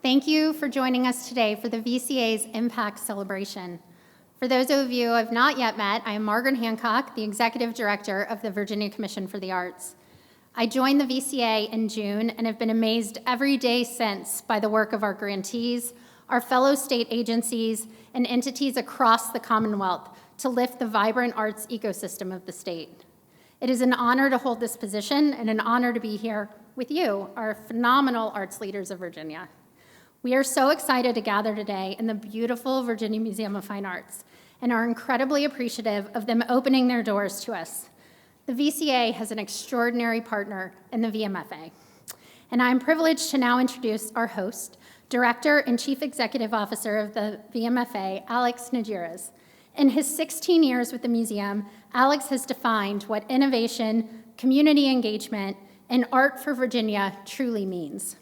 Thank you for joining us today for the VCA's Impact Celebration. For those of you I've not yet met, I am Margaret Hancock, the Executive Director of the Virginia Commission for the Arts. I joined the VCA in June and have been amazed every day since by the work of our grantees, our fellow state agencies, and entities across the Commonwealth to lift the vibrant arts ecosystem of the state. It is an honor to hold this position and an honor to be here with you, our phenomenal arts leaders of Virginia. We are so excited to gather today in the beautiful Virginia Museum of Fine Arts and are incredibly appreciative of them opening their doors to us. The VCA has an extraordinary partner in the VMFA. And I'm privileged to now introduce our host, Director and Chief Executive Officer of the VMFA, Alex Najiras. In his 16 years with the museum, Alex has defined what innovation, community engagement, and art for Virginia truly means.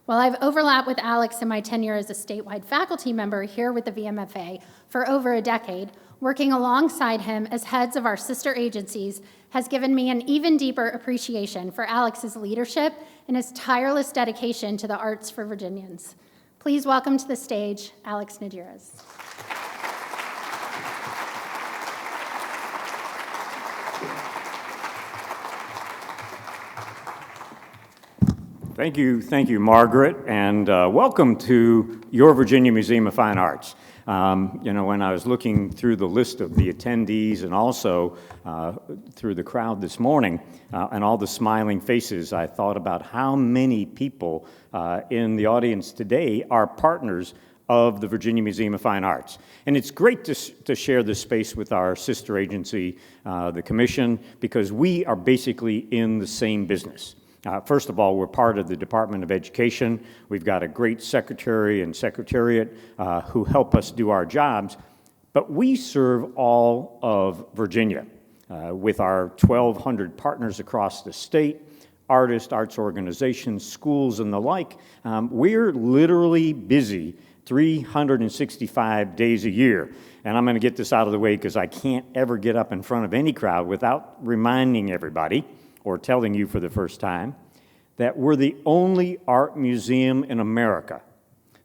While I've overlapped with Alex in my tenure as a statewide faculty member here with the VMFA for over a decade, working alongside him as heads of our sister agencies has given me an even deeper appreciation for Alex's leadership and his tireless dedication to the arts for Virginians. Please welcome to the stage, Alex Najiras. Thank you, Margaret, and welcome to your Virginia Museum of Fine Arts. When I was looking through the list of the attendees and also through the crowd this morning and all the smiling faces, I thought about how many people in the audience today are partners of the Virginia Museum of Fine Arts. And it's great to share this space with our sister agency, the Commission, because we are basically in the same business. First of all, we're part of the Department of Education. We've got a great secretary and secretariat who help us do our jobs, but we serve all of Virginia with our 1,200 partners across the state, artists, arts organizations, schools, and the like. We're literally busy 365 days a year. And I'm going to get this out of the way because I can't ever get up in front of any crowd without reminding everybody or telling you for the first time, that we're the only art museum in America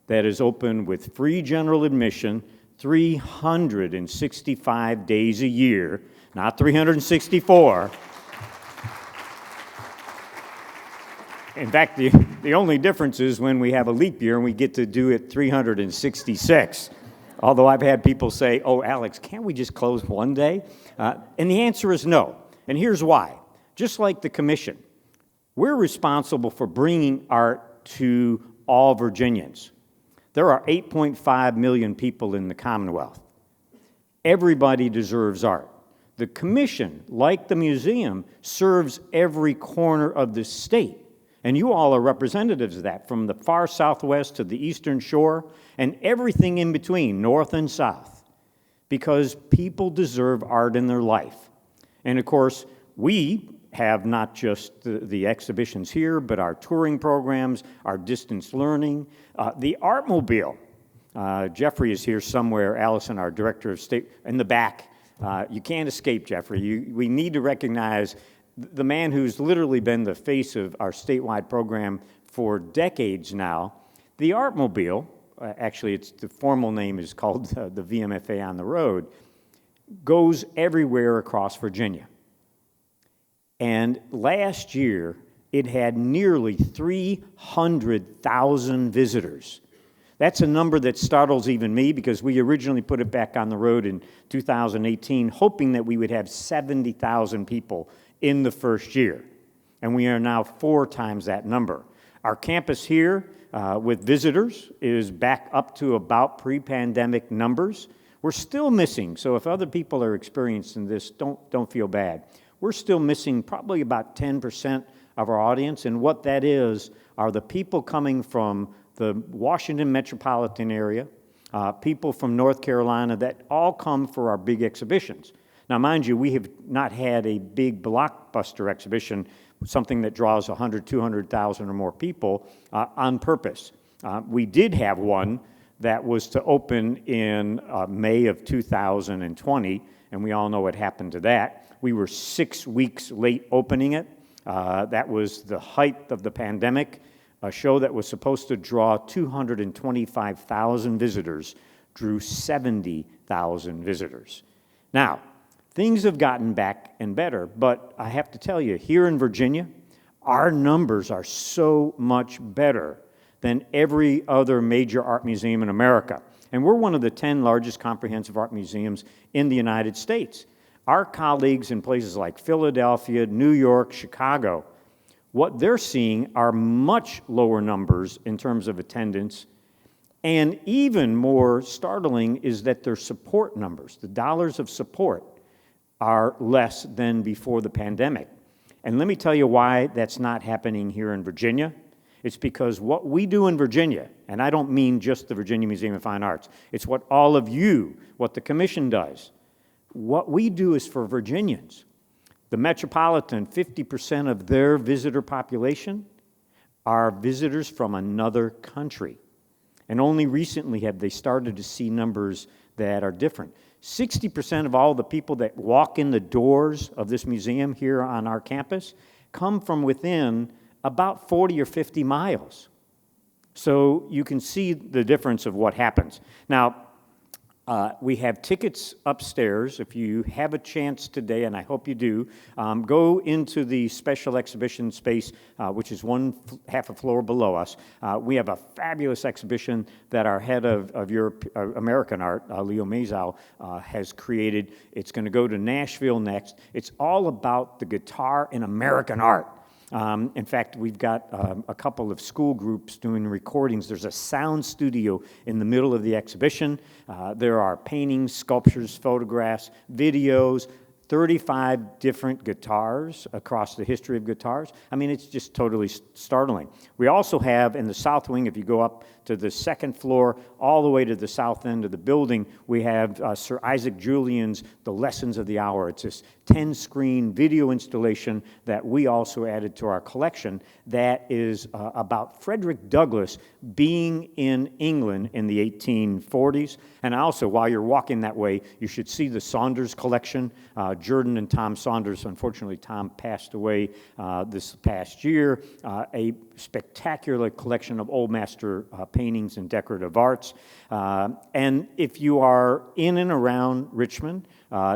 that is open with free general admission 365 days a year, not 364. In fact, the only difference is when we have a leap year and we get to do it 366. Although I've had people say, oh, Alex, can't we just close one day? And the answer is no. And here's why. Just like the Commission, we're responsible for bringing art to all Virginians. There are 8.5 million people in the Commonwealth. Everybody deserves art. The Commission, like the museum, serves every corner of the state. And you all are representatives of that, from the far southwest to the eastern shore and everything in between, north and south, because people deserve art in their life. And of course, we have not just the exhibitions here, but our touring programs, our distance learning, the Artmobile. Jeffrey is here somewhere, Allison, our Director of State, in the back. You can't escape, Jeffrey. We need to recognize the man who's literally been the face of our statewide program for decades now. The Artmobile, actually the formal name is called the VMFA on the Road, goes everywhere across Virginia. And last year, it had nearly 300,000 visitors. That's a number that startles even me because we originally put it back on the road in 2018, hoping that we would have 70,000 people in the first year. And we are now 4 times that number. Our campus here with visitors is back up to about pre-pandemic numbers. We're still missing, so if other people are experiencing this, don't feel bad. We're still missing probably about 10% of our audience, and what that is are the people coming from the Washington metropolitan area, people from North Carolina that all come for our big exhibitions. Now, mind you, we have not had a big blockbuster exhibition, something that draws 100, 200,000 or more people on purpose. We did have one that was to open in May of 2020, and we all know what happened to that. We were 6 weeks late opening it. That was the height of the pandemic. a show that was supposed to draw 225,000 visitors drew 70,000 visitors. Now, things have gotten back and better, but I have to tell you, here in Virginia, our numbers are so much better than every other major art museum in America. And we're one of the 10 largest comprehensive art museums in the United States. Our colleagues in places like Philadelphia, New York, Chicago, what they're seeing are much lower numbers in terms of attendance, and even more startling is that their support numbers, the dollars of support, are less than before the pandemic. And let me tell you why that's not happening here in Virginia. It's because what we do in Virginia, and I don't mean just the Virginia Museum of Fine Arts, it's what all of you, what the Commission does. What we do is for Virginians. The Metropolitan, 50% of their visitor population are visitors from another country. And only recently have they started to see numbers that are different. 60% of all the people that walk in the doors of this museum here on our campus come from within about 40 or 50 miles. So you can see the difference of what happens. Now, we have tickets upstairs. If you have a chance today, and I hope you do, go into the special exhibition space, which is half a floor below us. We have a fabulous exhibition that our head of American art, Leo Mazow, has created. It's going to go to Nashville next. It's all about the guitar in American art. In fact, we've got a couple of school groups doing recordings. There's a sound studio in the middle of the exhibition. There are paintings, sculptures, photographs, videos, 35 different guitars across the history of guitars. I mean, it's just totally startling. We also have in the south wing, if you go up to the second floor, all the way to the south end of the building, we have Sir Isaac Julian's The Lessons of the Hour. It's this 10-screen video installation that we also added to our collection that is about Frederick Douglass being in England in the 1840s. And also, while you're walking that way, you should see the Saunders collection. Jordan and Tom Saunders, unfortunately, Tom passed away this past year. A spectacular collection of old master paintings and decorative arts. And if you are in and around Richmond,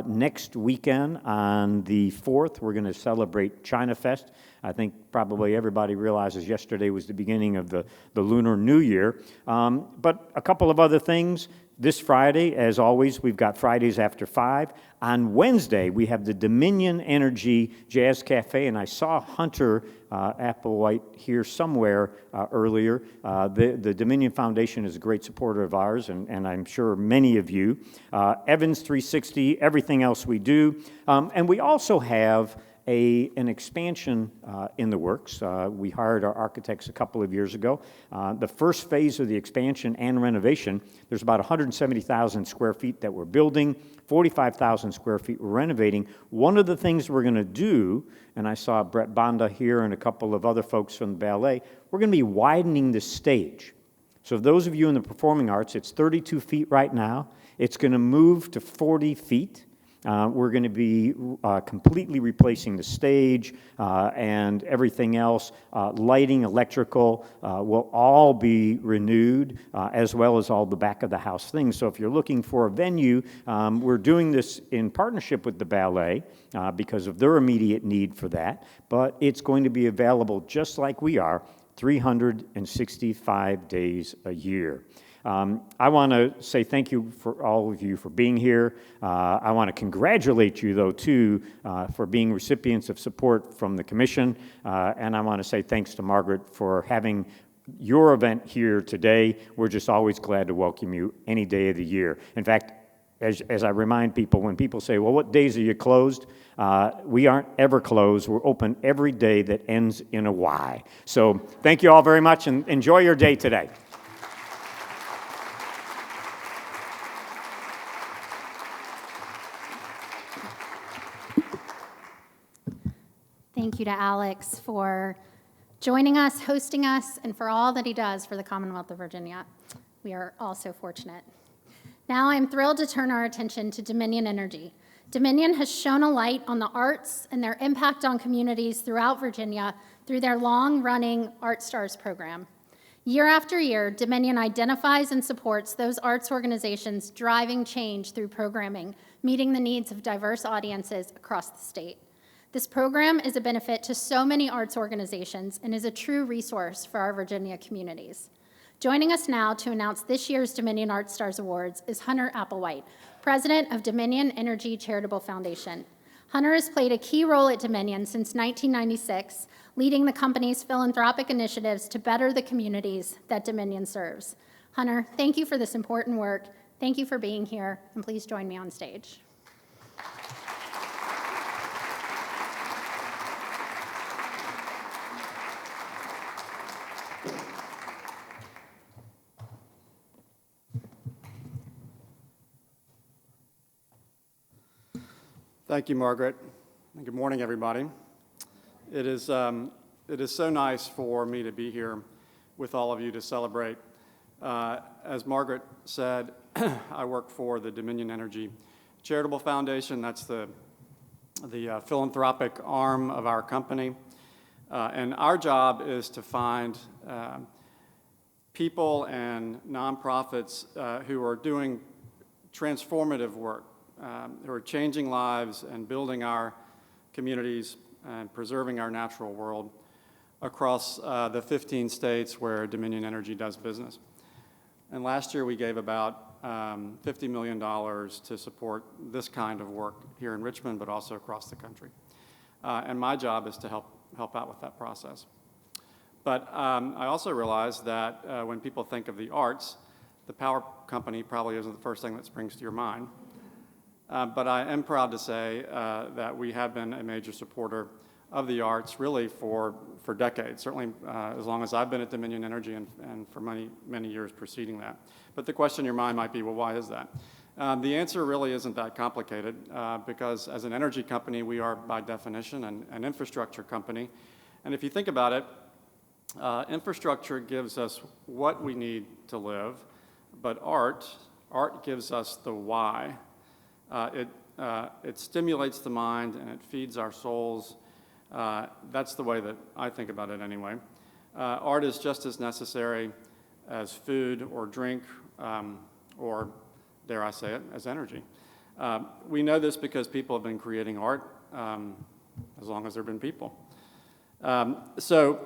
next weekend on the 4th, we're going to celebrate China Fest. I think probably everybody realizes yesterday was the beginning of the Lunar New Year. But a couple of other things. This Friday, as always, we've got Fridays after 5. On Wednesday, we have the Dominion Energy Jazz Cafe, and I saw Hunter Applewhite here somewhere earlier. The Dominion Foundation is a great supporter of ours, and I'm sure many of you. Evans 360, everything else we do. And we also have an expansion in the works. We hired our architects a couple of years ago. The first phase of the expansion and renovation, there's about 170,000 square feet that we're building, 45,000 square feet we're renovating. One of the things we're going to do, and I saw Brett Bonda here and a couple of other folks from the ballet, we're going to be widening the stage. So those of you in the performing arts, it's 32 feet right now. It's going to move to 40 feet. We're going to be completely replacing the stage and everything else. Lighting, electrical will all be renewed, as well as all the back of the house things. So if you're looking for a venue, we're doing this in partnership with the ballet because of their immediate need for that. But it's going to be available just like we are, 365 days a year. I want to say thank you for all of you for being here. I want to congratulate you, though, too, for being recipients of support from the Commission. And I want to say thanks to Margaret for having your event here today. We're just always glad to welcome you any day of the year. In fact, as I remind people, when people say, well, what days are you closed? We aren't ever closed. We're open every day that ends in a Y. So thank you all very much, and enjoy your day today. Thank you to Alex for joining us, hosting us, and for all that he does for the Commonwealth of Virginia. We are all so fortunate. Now I'm thrilled to turn our attention to Dominion Energy. Dominion has shone a light on the arts and their impact on communities throughout Virginia through their long-running Art Stars program. Year after year, Dominion identifies and supports those arts organizations driving change through programming, meeting the needs of diverse audiences across the state. This program is a benefit to so many arts organizations and is a true resource for our Virginia communities. Joining us now to announce this year's Dominion Art Stars Awards is Hunter Applewhite, president of Dominion Energy Charitable Foundation. Hunter has played a key role at Dominion since 1996, leading the company's philanthropic initiatives to better the communities that Dominion serves. Hunter, thank you for this important work. Thank you for being here, and please join me on stage. Thank you, Margaret. And good morning, everybody. It is so nice for me to be here with all of you to celebrate. As Margaret said, I work for the Dominion Energy Charitable Foundation. That's the philanthropic arm of our company. And our job is to find people and nonprofits who are doing transformative work, who are changing lives and building our communities and preserving our natural world across the 15 states where Dominion Energy does business. And last year we gave about $50 million to support this kind of work here in Richmond, but also across the country. And my job is to help out with that process. But I also realize that when people think of the arts, the power company probably isn't the first thing that springs to your mind. But I am proud to say that we have been a major supporter of the arts really for decades, certainly as long as I've been at Dominion Energy and for many, many years preceding that. But the question in your mind might be, well, why is that? The answer really isn't that complicated because as an energy company, we are by definition an infrastructure company. And if you think about it, infrastructure gives us what we need to live, but art gives us the why. It stimulates the mind and it feeds our souls. That's the way that I think about it anyway. Art is just as necessary as food or drink or, dare I say it, as energy. We know this because people have been creating art as long as there have been people. So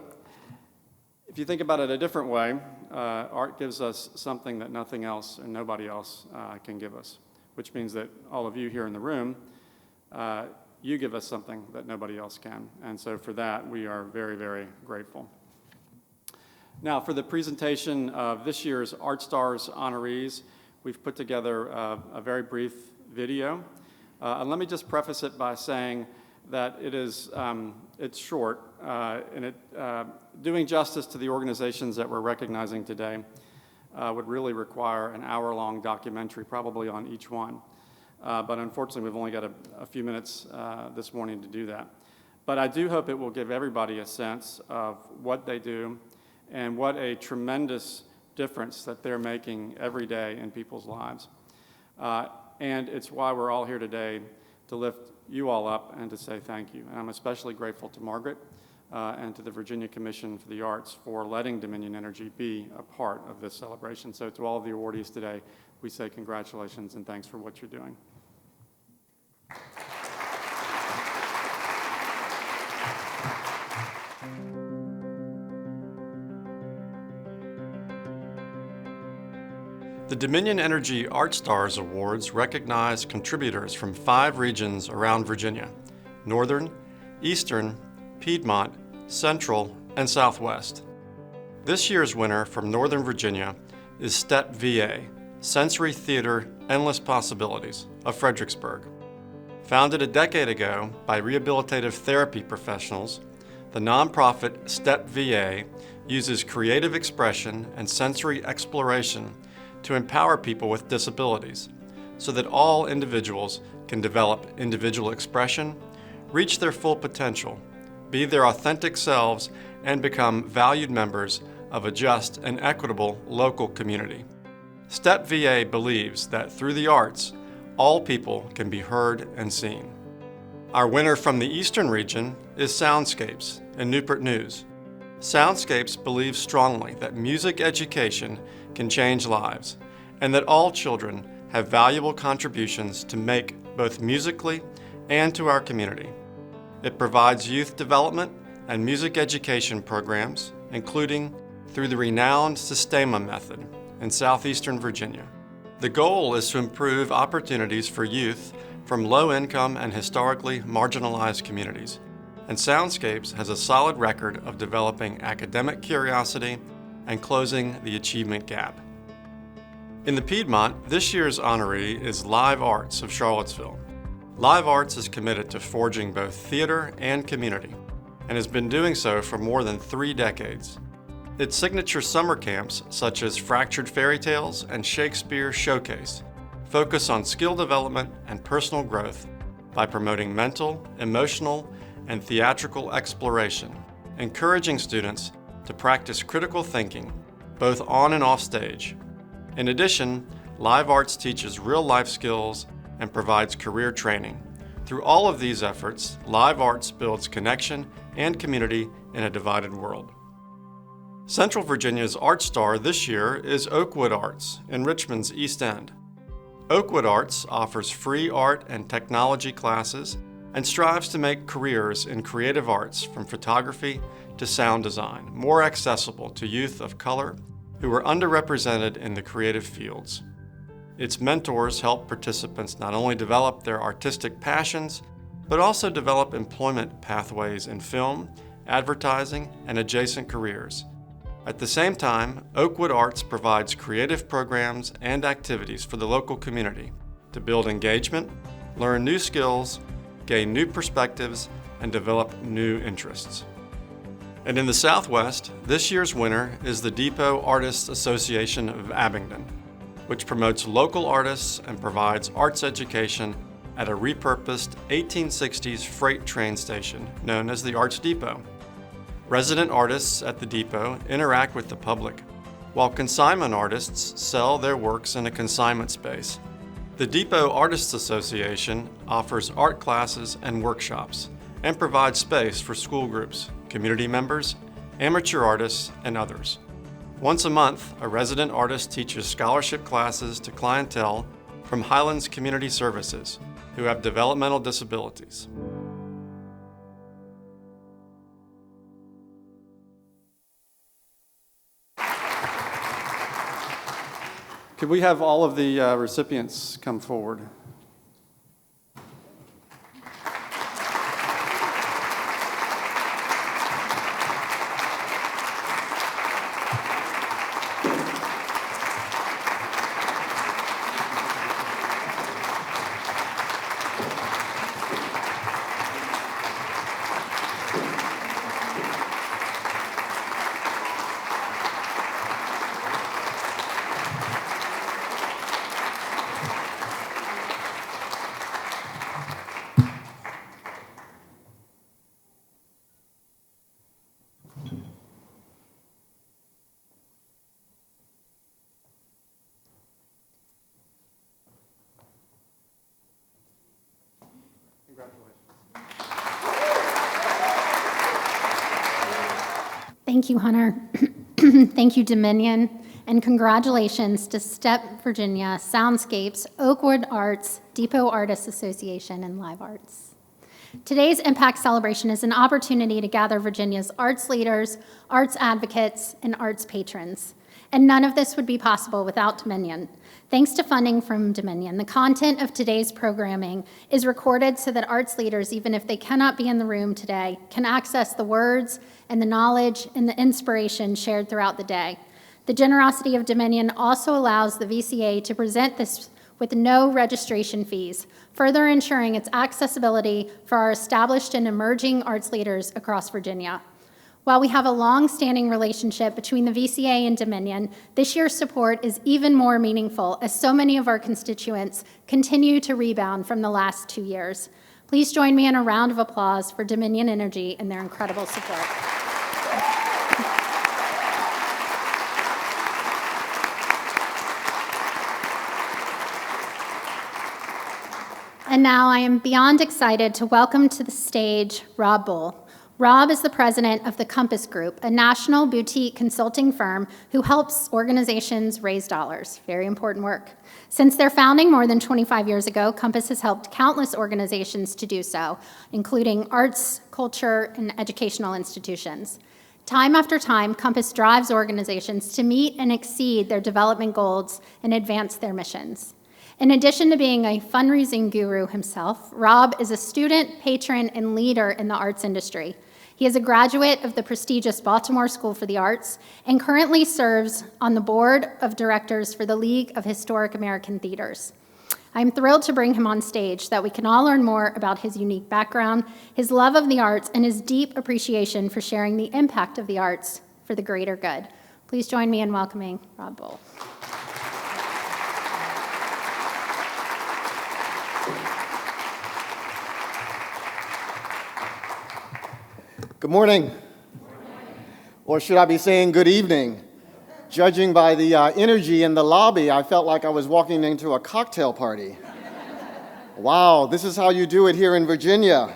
if you think about it a different way, art gives us something that nothing else and nobody else can give us, which means that all of you here in the room, you give us something that nobody else can. And so for that, we are very, very grateful. Now, for the presentation of this year's Art Stars honorees, we've put together a very brief video. And let me just preface it by saying that it's short, and doing justice to the organizations that we're recognizing today would really require an hour-long documentary, probably on each one. But unfortunately, we've only got a few minutes this morning to do that. But I do hope it will give everybody a sense of what they do and what a tremendous difference that they're making every day in people's lives. And it's why we're all here today, to lift you all up and to say thank you. And I'm especially grateful to Margaret and to the Virginia Commission for the Arts for letting Dominion Energy be a part of this celebration. So to all of the awardees today, we say congratulations and thanks for what you're doing. The Dominion Energy Art Stars Awards recognize contributors from 5 regions around Virginia: Northern, Eastern, Piedmont, Central, and Southwest. This year's winner from Northern Virginia is STEP VA, Sensory Theater Endless Possibilities of Fredericksburg. Founded a decade ago by rehabilitative therapy professionals, the nonprofit STEP VA uses creative expression and sensory exploration to empower people with disabilities so that all individuals can develop individual expression, reach their full potential, be their authentic selves, and become valued members of a just and equitable local community. STEP VA believes that through the arts, all people can be heard and seen. Our winner from the Eastern region is Soundscapes in Newport News. Soundscapes believes strongly that music education can change lives and that all children have valuable contributions to make both musically and to our community. It provides youth development and music education programs, including through the renowned Sistema method in southeastern Virginia. The goal is to improve opportunities for youth from low-income and historically marginalized communities, and Soundscapes has a solid record of developing academic curiosity and closing the achievement gap. In the Piedmont, this year's honoree is Live Arts of Charlottesville. Live Arts is committed to forging both theater and community, and has been doing so for more than 3 decades. Its signature summer camps, such as Fractured Fairy Tales and Shakespeare Showcase, focus on skill development and personal growth by promoting mental, emotional, and theatrical exploration, encouraging students to practice critical thinking, both on and off stage. In addition, Live Arts teaches real-life skills and provides career training. Through all of these efforts, Live Arts builds connection and community in a divided world. Central Virginia's Art Star this year is Oakwood Arts in Richmond's East End. Oakwood Arts offers free art and technology classes and strives to make careers in creative arts, from photography to sound design, more accessible to youth of color who are underrepresented in the creative fields. Its mentors help participants not only develop their artistic passions, but also develop employment pathways in film, advertising, and adjacent careers. At the same time, Oakwood Arts provides creative programs and activities for the local community to build engagement, learn new skills, gain new perspectives, and develop new interests. And in the Southwest, this year's winner is the Depot Artists Association of Abingdon, which promotes local artists and provides arts education at a repurposed 1860s freight train station known as the Arts Depot. Resident artists at the depot interact with the public, while consignment artists sell their works in a consignment space. The Depot Artists Association offers art classes and workshops and provides space for school groups, community members, amateur artists, and others. Once a month, a resident artist teaches scholarship classes to clientele from Highlands Community Services who have developmental disabilities. Could we have all of the recipients come forward? Thank you, Hunter. Thank you, Dominion, and congratulations to STEP Virginia, Soundscapes, Oakwood Arts, Depot Artists Association, and Live Arts. Today's Impact Celebration is an opportunity to gather Virginia's arts leaders, arts advocates, and arts patrons. And none of this would be possible without Dominion. Thanks to funding from Dominion, the content of today's programming is recorded so that arts leaders, even if they cannot be in the room today, can access the words and the knowledge and the inspiration shared throughout the day. The generosity of Dominion also allows the VCA to present this with no registration fees, further ensuring its accessibility for our established and emerging arts leaders across Virginia. While we have a long-standing relationship between the VCA and Dominion, this year's support is even more meaningful as so many of our constituents continue to rebound from the last 2 years. Please join me in a round of applause for Dominion Energy and their incredible support. And now I am beyond excited to welcome to the stage Rob Bull. Rob is the president of the Compass Group, a national boutique consulting firm who helps organizations raise dollars. Very important work. Since their founding more than 25 years ago, Compass has helped countless organizations to do so, including arts, culture, and educational institutions. Time after time, Compass drives organizations to meet and exceed their development goals and advance their missions. In addition to being a fundraising guru himself, Rob is a student, patron, and leader in the arts industry. He is a graduate of the prestigious Baltimore School for the Arts and currently serves on the board of directors for the League of Historic American Theaters. I'm thrilled to bring him on stage so that we can all learn more about his unique background, his love of the arts, and his deep appreciation for sharing the impact of the arts for the greater good. Please join me in welcoming Rob Bull. Good morning. Or should I be saying good evening? Judging by the energy in the lobby, I felt like I was walking into a cocktail party. Wow, this is how you do it here in Virginia.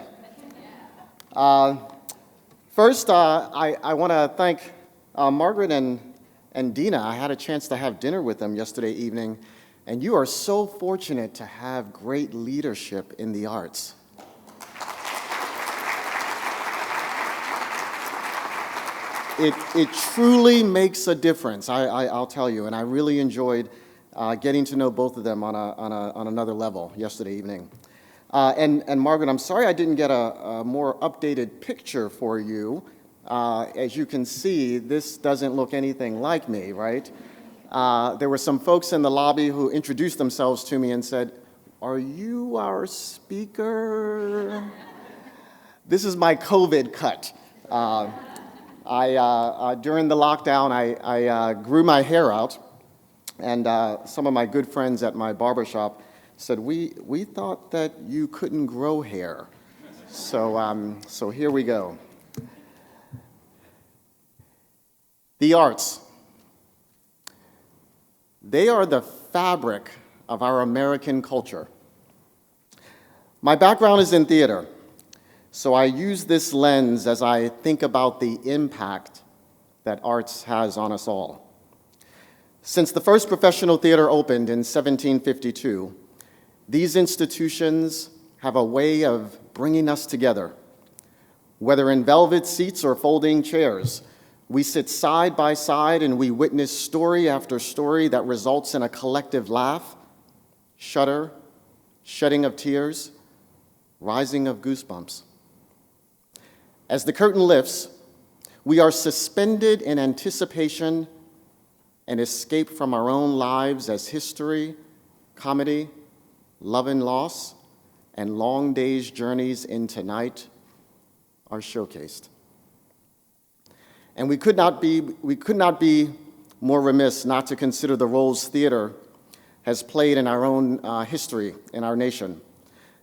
First, I want to thank Margaret and Dina. I had a chance to have dinner with them yesterday evening, and you are so fortunate to have great leadership in the arts. It truly makes a difference, I'll tell you, and I really enjoyed getting to know both of them on another level yesterday evening. And Margaret, I'm sorry I didn't get a more updated picture for you. As you can see, this doesn't look anything like me, right? There were some folks in the lobby who introduced themselves to me and said, "Are you our speaker?" This is my COVID cut. During the lockdown, I grew my hair out, and some of my good friends at my barbershop said, we thought that you couldn't grow hair. So here we go. The arts. They are the fabric of our American culture. My background is in theater. So I use this lens as I think about the impact that arts has on us all. Since the first professional theater opened in 1752, these institutions have a way of bringing us together. Whether in velvet seats or folding chairs, we sit side by side and we witness story after story that results in a collective laugh, shudder, shedding of tears, rising of goosebumps. As the curtain lifts, we are suspended in anticipation and escape from our own lives as history, comedy, love and loss, and long days' journeys into night are showcased. And we could not be more remiss not to consider the roles theater has played in our own history in our nation.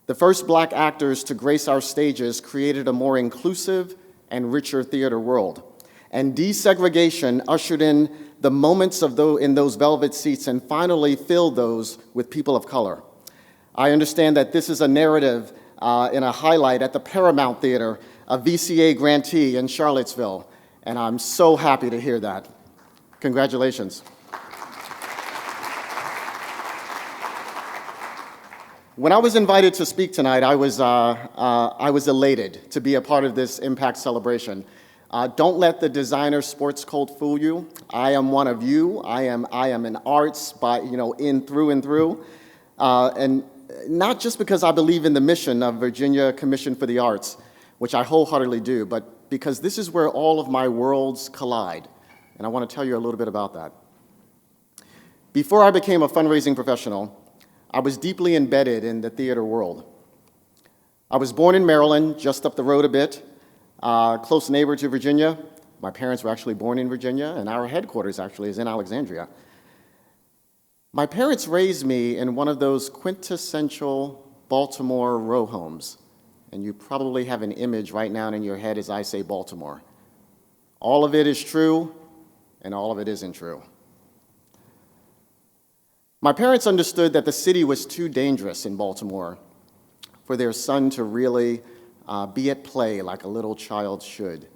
The first Black actors to grace our stages created a more inclusive and richer theater world. And desegregation ushered in the moments in those velvet seats and finally filled those with people of color. I understand that this is a narrative and a highlight at the Paramount Theater, a VCA grantee in Charlottesville, and I'm so happy to hear that. Congratulations. When I was invited to speak tonight, I was elated to be a part of this Impact Celebration. Don't let the designer sports cult fool you. I am one of you. I am an arts in through and through, and not just because I believe in the mission of Virginia Commission for the Arts, which I wholeheartedly do, but because this is where all of my worlds collide, and I want to tell you a little bit about that. Before I became a fundraising professional, I was deeply embedded in the theater world. I was born in Maryland, just up the road a bit, close neighbor to Virginia. My parents were actually born in Virginia, and our headquarters actually is in Alexandria. My parents raised me in one of those quintessential Baltimore row homes, and you probably have an image right now in your head as I say Baltimore. All of it is true, and all of it isn't true. My parents understood that the city was too dangerous in Baltimore for their son to really be at play like a little child should.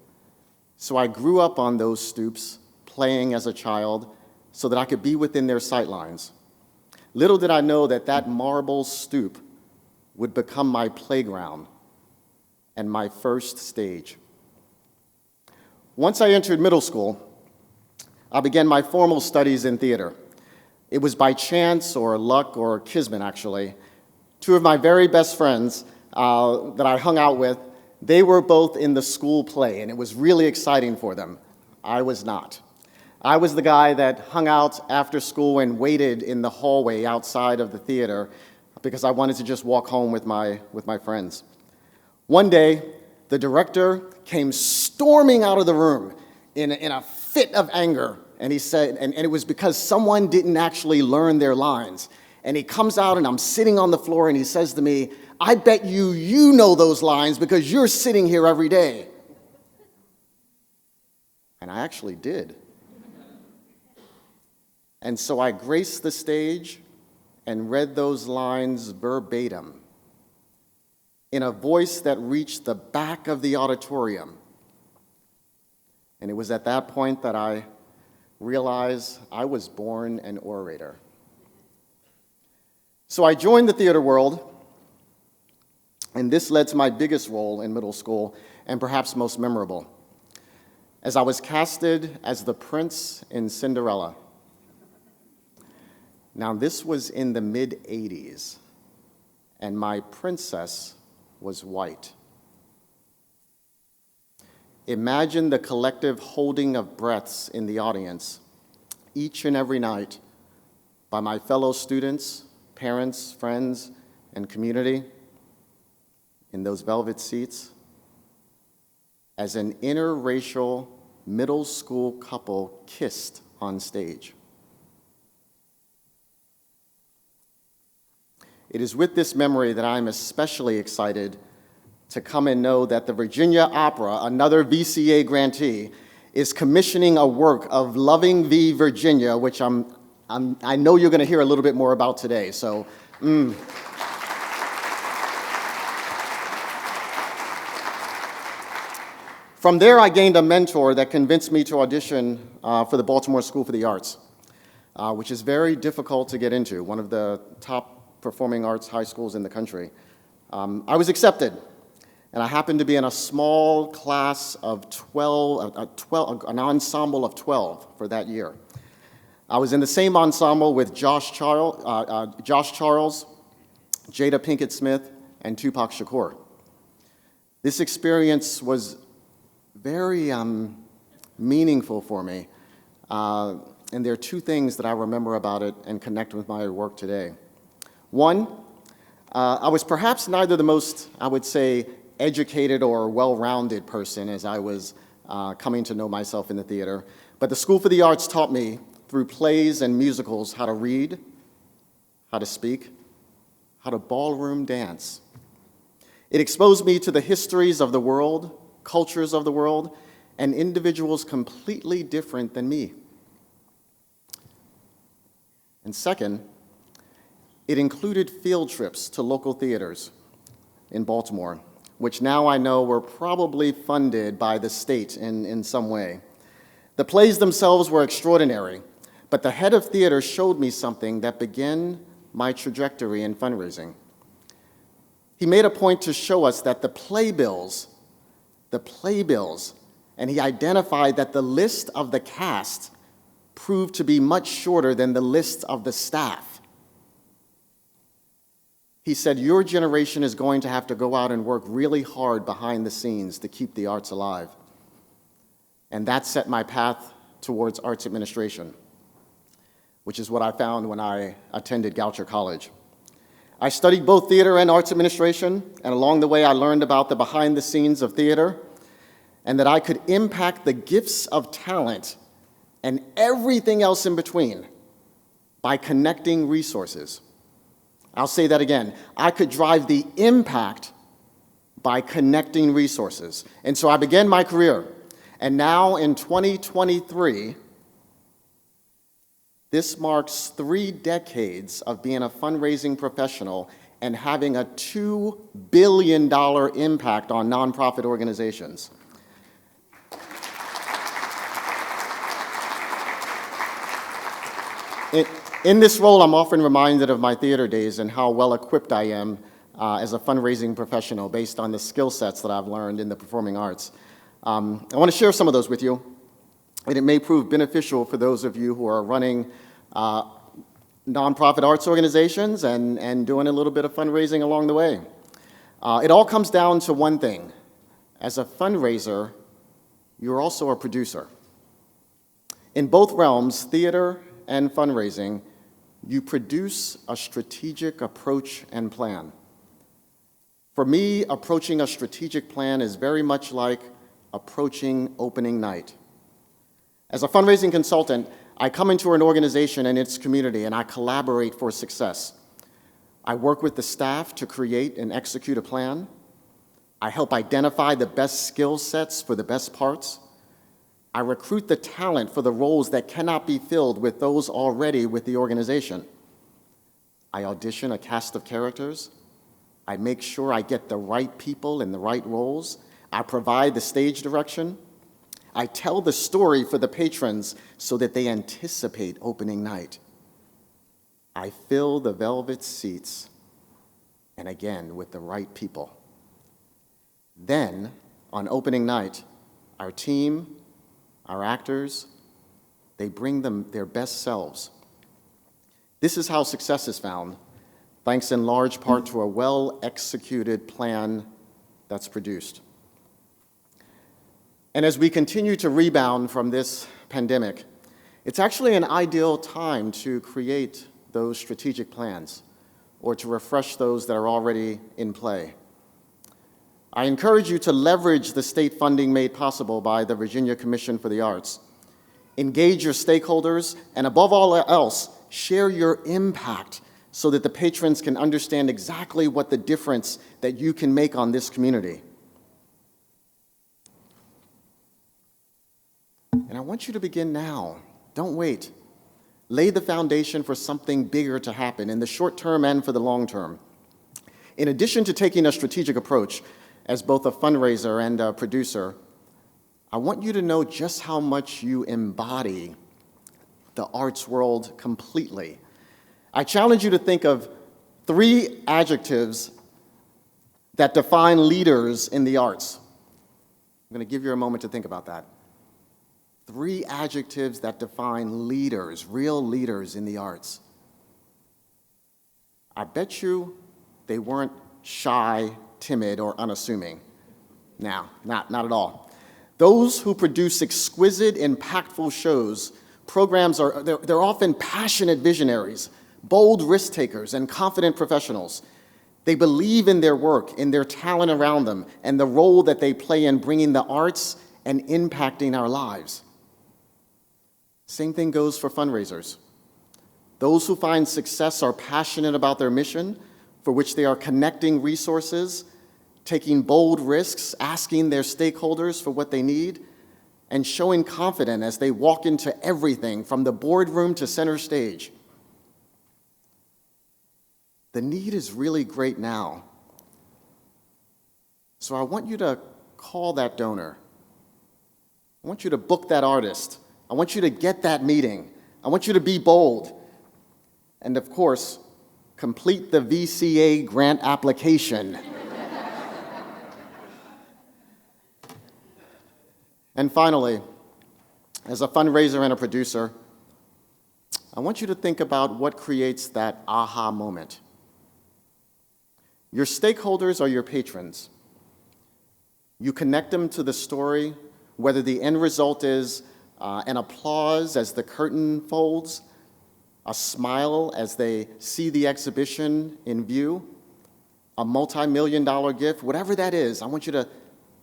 So I grew up on those stoops, playing as a child, so that I could be within their sightlines. Little did I know that that marble stoop would become my playground and my first stage. Once I entered middle school, I began my formal studies in theater. It was by chance or luck or kismet, actually. Two of my very best friends that I hung out with, they were both in the school play, and it was really exciting for them. I was not. I was the guy that hung out after school and waited in the hallway outside of the theater because I wanted to just walk home with my friends. One day, the director came storming out of the room in a fit of anger, and he said, and it was because someone didn't actually learn their lines. And he comes out, and I'm sitting on the floor, and he says to me, "I bet you know those lines because you're sitting here every day." And I actually did. And so I graced the stage and read those lines verbatim in a voice that reached the back of the auditorium. And it was at that point that I realized I was born an orator. So I joined the theater world, and this led to my biggest role in middle school, and perhaps most memorable, as I was casted as the prince in Cinderella. Now, this was in the mid-'80s, and my princess was white. Imagine the collective holding of breaths in the audience each and every night by my fellow students, parents, friends, and community in those velvet seats as an interracial middle school couple kissed on stage. It is with this memory that I'm especially excited to come and know that the Virginia Opera, another VCA grantee, is commissioning a work of Loving v. Virginia, which I know you're going to hear a little bit more about today. So, From there, I gained a mentor that convinced me to audition for the Baltimore School for the Arts, which is very difficult to get into, one of the top performing arts high schools in the country. I was accepted, and I happened to be in a small class of 12, an ensemble of 12 for that year. I was in the same ensemble with Josh Charles, Jada Pinkett Smith, and Tupac Shakur. This experience was very meaningful for me, and there are two things that I remember about it and connect with my work today. One, I was perhaps neither the most, I would say, educated or well-rounded person as I was coming to know myself in the theater, but the School for the Arts taught me through plays and musicals how to read, how to speak, how to ballroom dance. It exposed me to the histories of the world, cultures of the world, and individuals completely different than me. And second, it included field trips to local theaters in Baltimore, which now I know were probably funded by the state in some way. The plays themselves were extraordinary, but the head of theater showed me something that began my trajectory in fundraising. He made a point to show us that the playbills, and he identified that the list of the cast proved to be much shorter than the list of the staff. He said, your generation is going to have to go out and work really hard behind the scenes to keep the arts alive. And that set my path towards arts administration, which is what I found when I attended Goucher College. I studied both theater and arts administration, and along the way I learned about the behind the scenes of theater and that I could impact the gifts of talent and everything else in between by connecting resources. I'll say that again. I could drive the impact by connecting resources. And so I began my career. And now in 2023, this marks 3 decades of being a fundraising professional and having a $2 billion impact on nonprofit organizations. In this role, I'm often reminded of my theater days and how well-equipped I am as a fundraising professional based on the skill sets that I've learned in the performing arts. I want to share some of those with you, and it may prove beneficial for those of you who are running nonprofit arts organizations and doing a little bit of fundraising along the way. It all comes down to one thing. As a fundraiser, you're also a producer. In both realms, theater and fundraising, you produce a strategic approach and plan. For me, approaching a strategic plan is very much like approaching opening night. As a fundraising consultant, I come into an organization and its community and I collaborate for success. I work with the staff to create and execute a plan. I help identify the best skill sets for the best parts. I recruit the talent for the roles that cannot be filled with those already with the organization. I audition a cast of characters. I make sure I get the right people in the right roles. I provide the stage direction. I tell the story for the patrons so that they anticipate opening night. I fill the velvet seats, and again, with the right people. Then, on opening night, our team, our actors, they bring them their best selves. This is how success is found, thanks in large part to a well-executed plan that's produced. And as we continue to rebound from this pandemic, it's actually an ideal time to create those strategic plans or to refresh those that are already in play. I encourage you to leverage the state funding made possible by the Virginia Commission for the Arts. Engage your stakeholders, and above all else, share your impact so that the patrons can understand exactly what the difference that you can make on this community. And I want you to begin now. Don't wait. Lay the foundation for something bigger to happen in the short term and for the long term. In addition to taking a strategic approach, as both a fundraiser and a producer, I want you to know just how much you embody the arts world completely. I challenge you to think of 3 adjectives that define leaders in the arts. I'm going to give you a moment to think about that. 3 adjectives that define leaders, real leaders in the arts. I bet you they weren't shy, timid, or unassuming. No, not at all. Those who produce exquisite, impactful shows, programs they're often passionate visionaries, bold risk takers, and confident professionals. They believe in their work, in their talent around them, and the role that they play in bringing the arts and impacting our lives. Same thing goes for fundraisers. Those who find success are passionate about their mission, for which they are connecting resources, taking bold risks, asking their stakeholders for what they need, and showing confidence as they walk into everything from the boardroom to center stage. The need is really great now. So I want you to call that donor. I want you to book that artist. I want you to get that meeting. I want you to be bold. And of course, complete the VCA grant application. And finally, as a fundraiser and a producer, I want you to think about what creates that aha moment. Your stakeholders are your patrons. You connect them to the story, whether the end result is an applause as the curtain folds, a smile as they see the exhibition in view, a multi-million-dollar gift, whatever that is. I want you to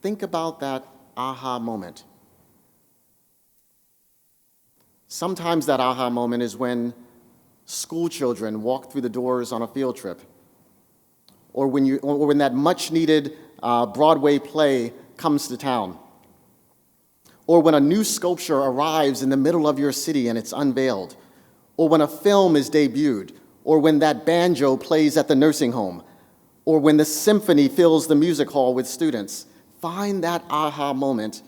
think about that aha moment. Sometimes that aha moment is when school children walk through the doors on a field trip, or when that much-needed Broadway play comes to town, or when a new sculpture arrives in the middle of your city and it's unveiled, or when a film is debuted, or when that banjo plays at the nursing home. or when the symphony fills the music hall with students. Find that aha moment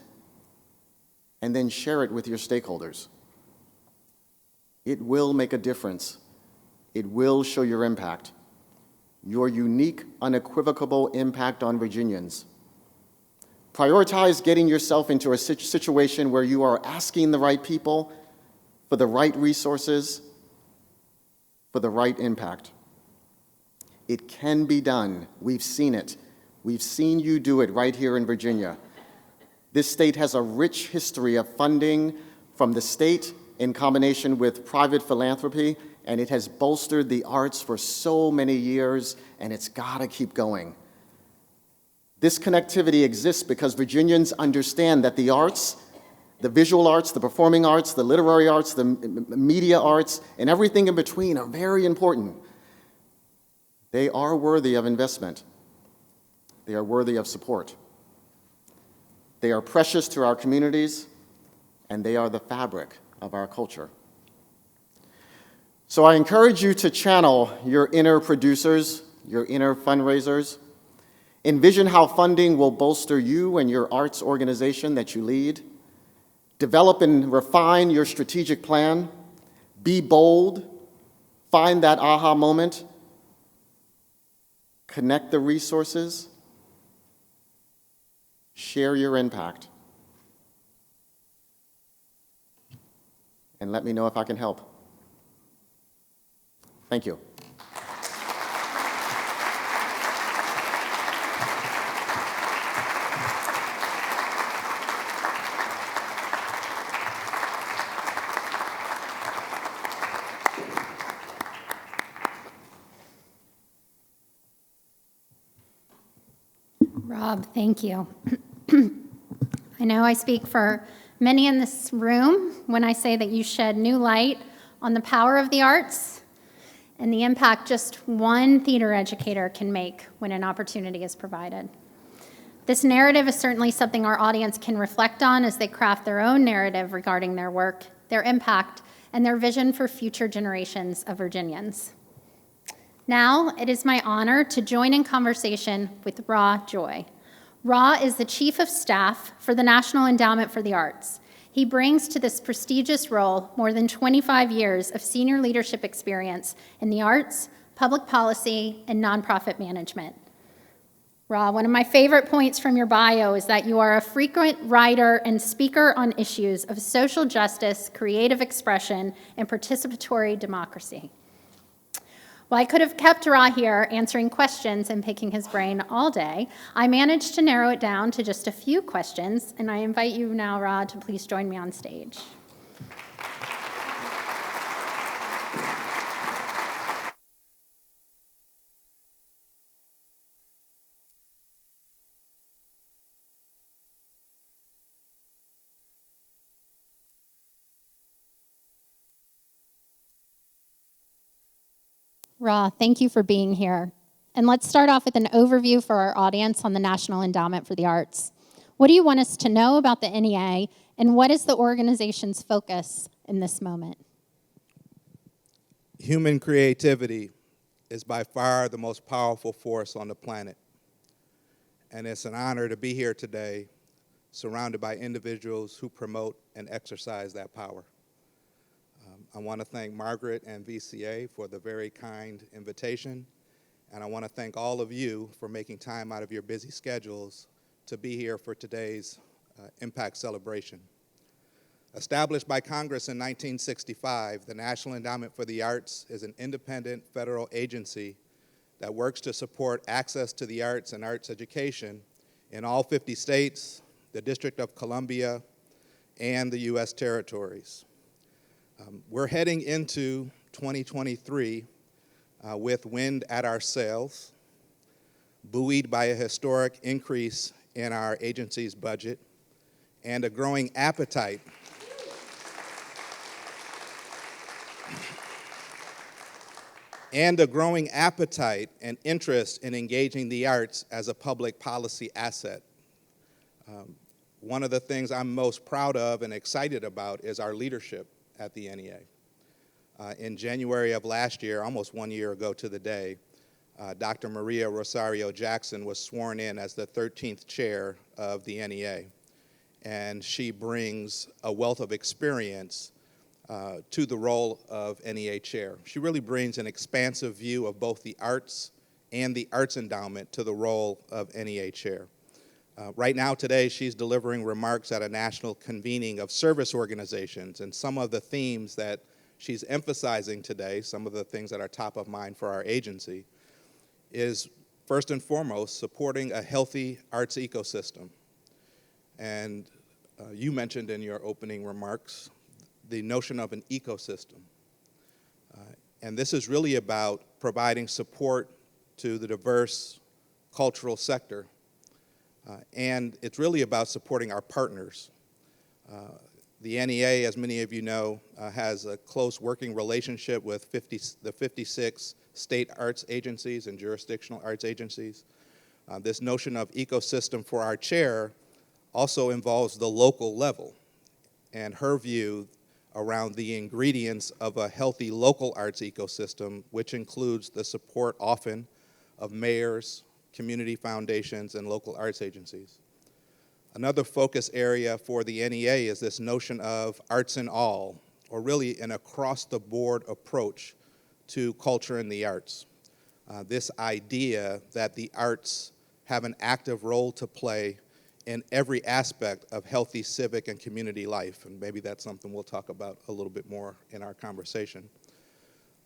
and then share it with your stakeholders. It will make a difference. It will show your impact, your unique, unequivocal impact on Virginians. Prioritize getting yourself into a situation where you are asking the right people for the right resources, for the right impact. It can be done. We've seen it. We've seen you do it right here in Virginia. This state has a rich history of funding from the state in combination with private philanthropy, and it has bolstered the arts for so many years, and it's gotta keep going. This connectivity exists because Virginians understand that the arts, the visual arts, the performing arts, the literary arts, the media arts, and everything in between are very important. They are worthy of investment. They are worthy of support. They are precious to our communities, and they are the fabric of our culture. So I encourage you to channel your inner producers, your inner fundraisers. Envision how funding will bolster you and your arts organization that you lead. Develop and refine your strategic plan. Be bold. Find that aha moment. Connect the resources. Share your impact. And let me know if I can help. Thank you. Rob, thank you. I know I speak for many in this room when I say that you shed new light on the power of the arts and the impact just one theater educator can make when an opportunity is provided. This narrative is certainly something our audience can reflect on as they craft their own narrative regarding their work, their impact, and their vision for future generations of Virginians. Now, it is my honor to join in conversation with Ra Joy. Ra is the Chief of Staff for the National Endowment for the Arts. He brings to this prestigious role more than 25 years of senior leadership experience in the arts, public policy, and nonprofit management. Ra, one of my favorite points from your bio is that you are a frequent writer and speaker on issues of social justice, creative expression, and participatory democracy. While I could have kept Ra here answering questions and picking his brain all day, I managed to narrow it down to just a few questions, and I invite you now, Ra, to please join me on stage. Ra, thank you for being here. And let's start off with an overview for our audience on the National Endowment for the Arts. What do you want us to know about the NEA, and what is the organization's focus in this moment? Human creativity is by far the most powerful force on the planet. And it's an honor to be here today, surrounded by individuals who promote and exercise that power. I want to thank Margaret and VCA for the very kind invitation, and I want to thank all of you for making time out of your busy schedules to be here for today's Impact Celebration. Established by Congress in 1965, the National Endowment for the Arts is an independent federal agency that works to support access to the arts and arts education in all 50 states, the District of Columbia, and the U.S. territories. We're heading into 2023 with wind at our sails, buoyed by a historic increase in our agency's budget and a growing appetite and interest in engaging the arts as a public policy asset. One of the things I'm most proud of and excited about is our leadership at the NEA. In January of last year, almost 1 year ago to the day, Dr. Maria Rosario Jackson was sworn in as the 13th chair of the NEA, and she brings a wealth of experience to the role of NEA chair. She really brings an expansive view of both the arts and the Arts Endowment to the role of NEA chair. Right now today, she's delivering remarks at a national convening of service organizations, and some of the themes that she's emphasizing today, some of the things that are top of mind for our agency, is first and foremost supporting a healthy arts ecosystem. And you mentioned in your opening remarks the notion of an ecosystem. And this is really about providing support to the diverse cultural sector. And it's really about supporting our partners. The NEA, as many of you know, has a close working relationship with the 56 state arts agencies and jurisdictional arts agencies. This notion of ecosystem for our chair also involves the local level, and her view around the ingredients of a healthy local arts ecosystem, which includes the support often of mayors, community foundations, and local arts agencies. Another focus area for the NEA is this notion of arts in all, or really an across-the-board approach to culture and the arts. This idea that the arts have an active role to play in every aspect of healthy civic and community life, and maybe that's something we'll talk about a little bit more in our conversation.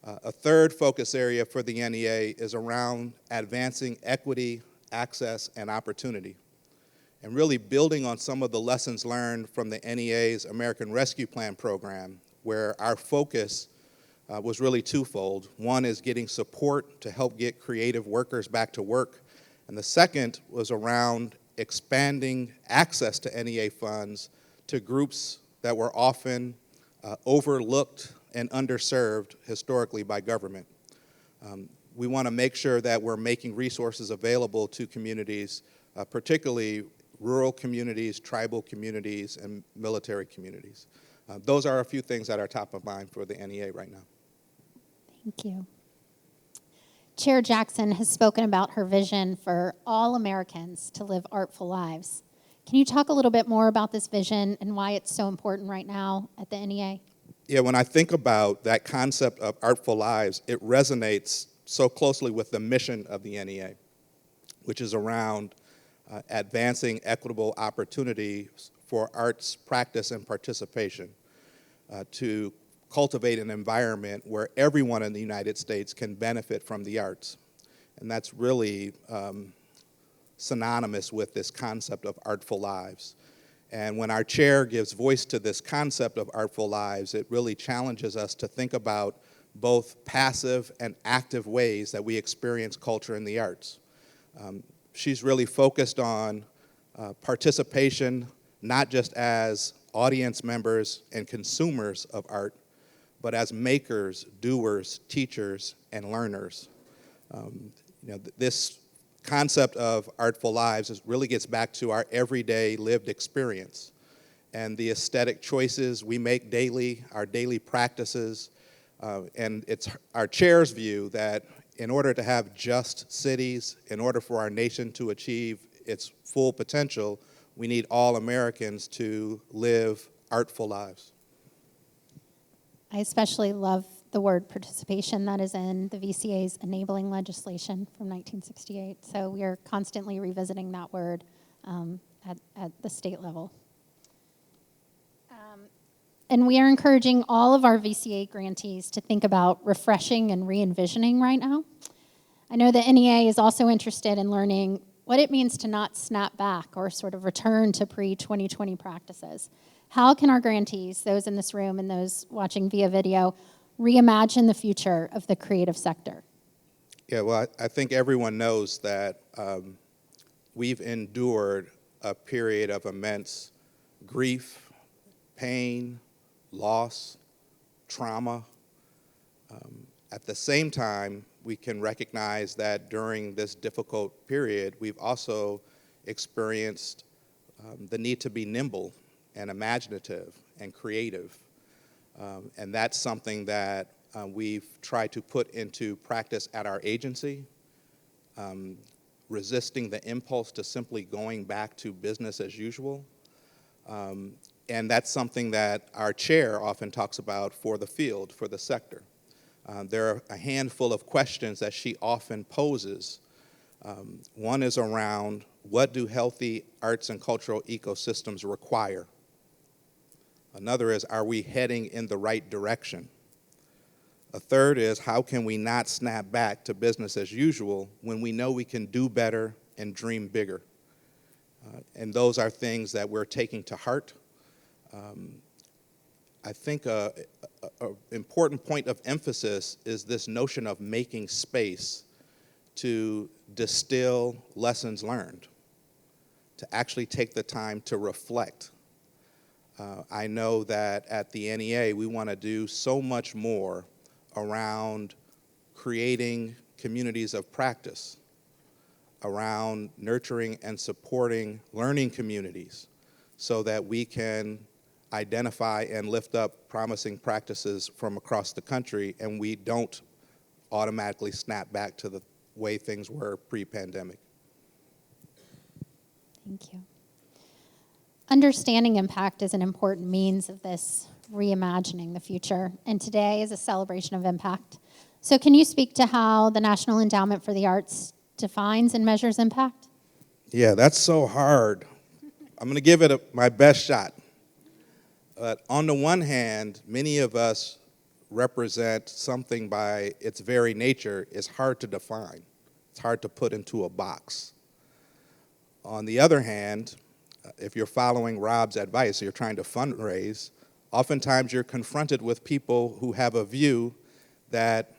A third focus area for the NEA is around advancing equity, access, and opportunity, and really building on some of the lessons learned from the NEA's American Rescue Plan program, where our focus was really twofold. One is getting support to help get creative workers back to work, and the second was around expanding access to NEA funds to groups that were often overlooked and underserved historically by government. We want to make sure that we're making resources available to communities, particularly rural communities, tribal communities, and military communities. Those are a few things that are top of mind for the NEA right now. Thank you. Chair Jackson has spoken about her vision for all Americans to live artful lives. Can you talk a little bit more about this vision and why it's so important right now at the NEA? Yeah, when I think about that concept of artful lives, it resonates so closely with the mission of the NEA, which is around advancing equitable opportunities for arts practice and participation, to cultivate an environment where everyone in the United States can benefit from the arts. And that's really synonymous with this concept of artful lives. And when our chair gives voice to this concept of artful lives, it really challenges us to think about both passive and active ways that we experience culture in the arts. She's really focused on participation, not just as audience members and consumers of art, but as makers, doers, teachers, and learners. This concept of artful lives really gets back to our everyday lived experience and the aesthetic choices we make daily, our daily practices, and it's our chair's view that in order to have just cities, in order for our nation to achieve its full potential, we need all Americans to live artful lives. I especially love the word participation that is in the VCA's enabling legislation from 1968. So we are constantly revisiting that word at the state level. And we are encouraging all of our VCA grantees to think about refreshing and re-envisioning right now. I know the NEA is also interested in learning what it means to not snap back or sort of return to pre-2020 practices. How can our grantees, those in this room and those watching via video, reimagine the future of the creative sector? Yeah, well, I think everyone knows that we've endured a period of immense grief, pain, loss, trauma. At the same time, we can recognize that during this difficult period, we've also experienced the need to be nimble and imaginative and creative. And that's something that we've tried to put into practice at our agency resisting the impulse to simply going back to business as usual. And that's something that our chair often talks about for the field, for the sector. There are a handful of questions that she often poses. One is around, what do healthy arts and cultural ecosystems require? Another is, are we heading in the right direction? A third is, how can we not snap back to business as usual when we know we can do better and dream bigger? And those are things that we're taking to heart. I think an important point of emphasis is this notion of making space to distill lessons learned, to actually take the time to reflect. I know that at the NEA, we want to do so much more around creating communities of practice, around nurturing and supporting learning communities so that we can identify and lift up promising practices from across the country, and we don't automatically snap back to the way things were pre-pandemic. Thank you. Understanding impact is an important means of this reimagining the future, and today is a celebration of impact. So can you speak to how the National Endowment for the Arts defines and measures impact? Yeah, that's so hard. I'm going to give it my best shot. But on the one hand, many of us represent something by its very nature is hard to define. It's hard to put into a box. On the other hand, if you're following Rob's advice, you're trying to fundraise, oftentimes you're confronted with people who have a view that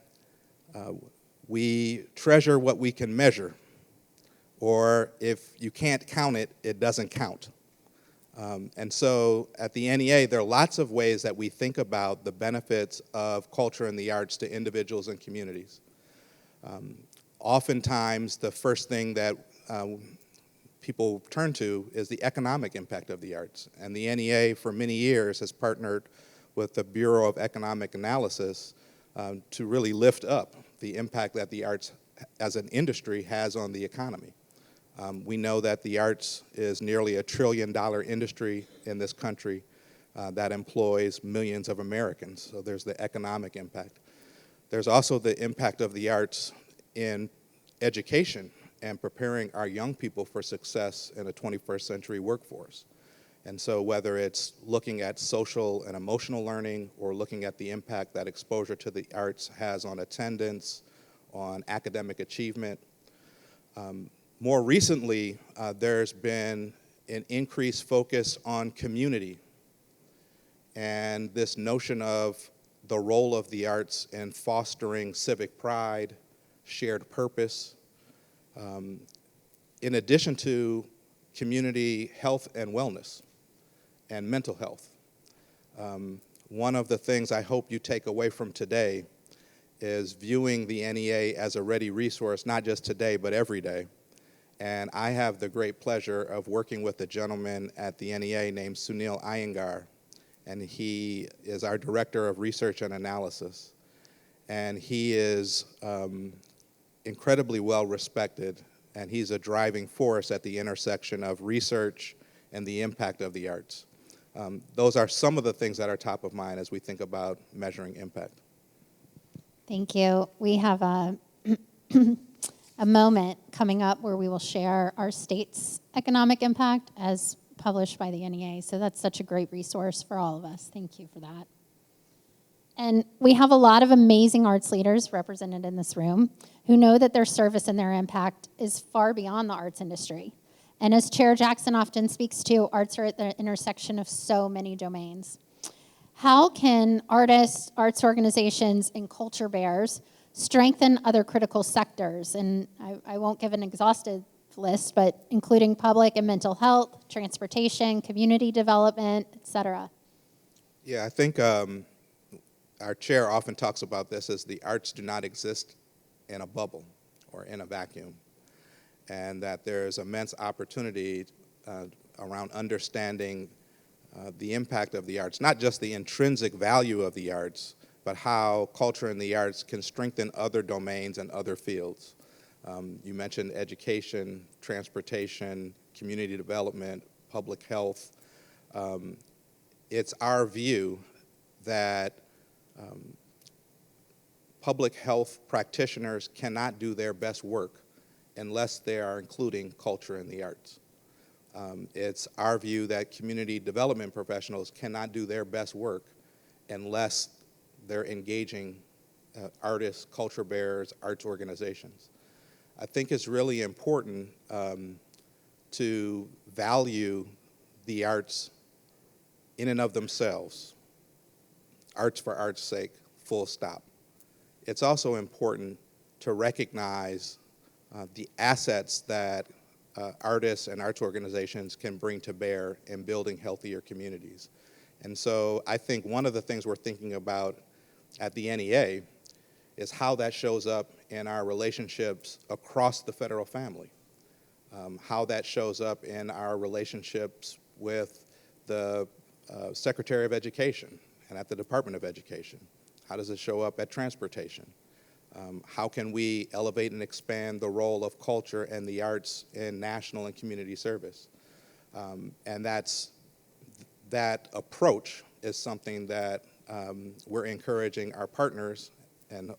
we treasure what we can measure, or if you can't count it, it doesn't count. And so at the NEA, there are lots of ways that we think about the benefits of culture and the arts to individuals and communities. Oftentimes, the first thing that people turn to is the economic impact of the arts. And the NEA, for many years, has partnered with the Bureau of Economic Analysis to really lift up the impact that the arts as an industry has on the economy. We know that the arts is nearly $1 trillion industry in this country that employs millions of Americans. So there's the economic impact. There's also the impact of the arts in education and preparing our young people for success in a 21st century workforce. And so whether it's looking at social and emotional learning or looking at the impact that exposure to the arts has on attendance, on academic achievement. More recently, there's been an increased focus on community and this notion of the role of the arts in fostering civic pride, shared purpose, in addition to community health and wellness and mental health. One of the things I hope you take away from today is viewing the NEA as a ready resource, not just today, but every day. And I have the great pleasure of working with a gentleman at the NEA named Sunil Iyengar, and he is our Director of Research and Analysis. And he is incredibly well respected, and he's a driving force at the intersection of research and the impact of the arts. Those are some of the things that are top of mind as we think about measuring impact. Thank you. We have a moment coming up where we will share our state's economic impact as published by the NEA. So that's such a great resource for all of us. Thank you for that. And we have a lot of amazing arts leaders represented in this room who know that their service and their impact is far beyond the arts industry. And as Chair Jackson often speaks to, arts are at the intersection of so many domains. How can artists, arts organizations, and culture bearers strengthen other critical sectors? And I won't give an exhaustive list, but including public and mental health, transportation, community development, et cetera. Yeah, I think our chair often talks about this as the arts do not exist in a bubble or in a vacuum, and that there's immense opportunity around understanding the impact of the arts, not just the intrinsic value of the arts, but how culture and the arts can strengthen other domains and other fields. You mentioned education, transportation, community development, public health. It's our view that public health practitioners cannot do their best work unless they are including culture and the arts. It's our view that community development professionals cannot do their best work unless they're engaging artists, culture bearers, arts organizations. I think it's really important to value the arts in and of themselves, arts for art's sake, full stop. It's also important to recognize the assets that artists and arts organizations can bring to bear in building healthier communities. And so I think one of the things we're thinking about at the NEA is how that shows up in our relationships across the federal family, how that shows up in our relationships with the Secretary of Education and at the Department of Education. How does it show up at transportation? How can we elevate and expand the role of culture and the arts in national and community service? And that approach is something that we're encouraging our partners and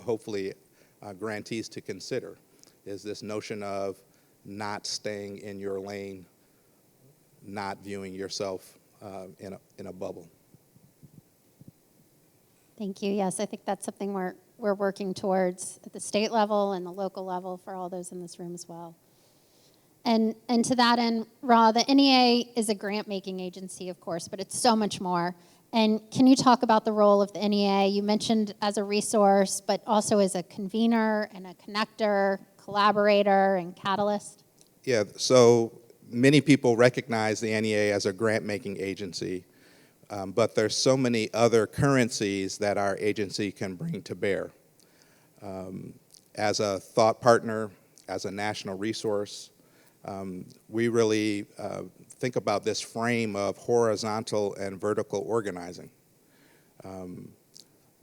hopefully grantees to consider, is this notion of not staying in your lane, not viewing yourself in a bubble. Thank you. Yes, I think that's something we're working towards at the state level and the local level for all those in this room as well. And to that end, Ra, the NEA is a grant-making agency, of course, but it's so much more. And can you talk about the role of the NEA? You mentioned as a resource, but also as a convener and a connector, collaborator, and catalyst. Yeah, so many people recognize the NEA as a grant-making agency, but there's so many other currencies that our agency can bring to bear. As a thought partner, as a national resource, we really think about this frame of horizontal and vertical organizing.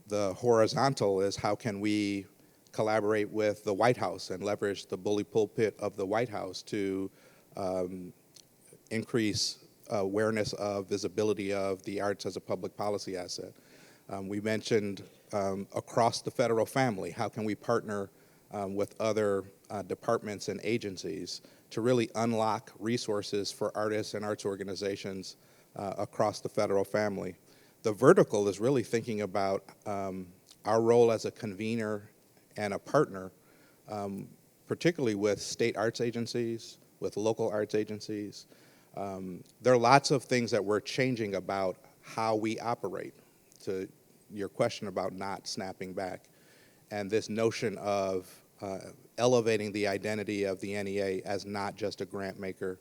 The horizontal is how can we collaborate with the White House and leverage the bully pulpit of the White House to increase awareness of visibility of the arts as a public policy asset. We mentioned across the federal family, how can we partner with other departments and agencies to really unlock resources for artists and arts organizations across the federal family. The vertical is really thinking about our role as a convener and a partner, particularly with state arts agencies, with local arts agencies. There are lots of things that we're changing about how we operate, to your question about not snapping back, and this notion of elevating the identity of the NEA as not just a grant maker,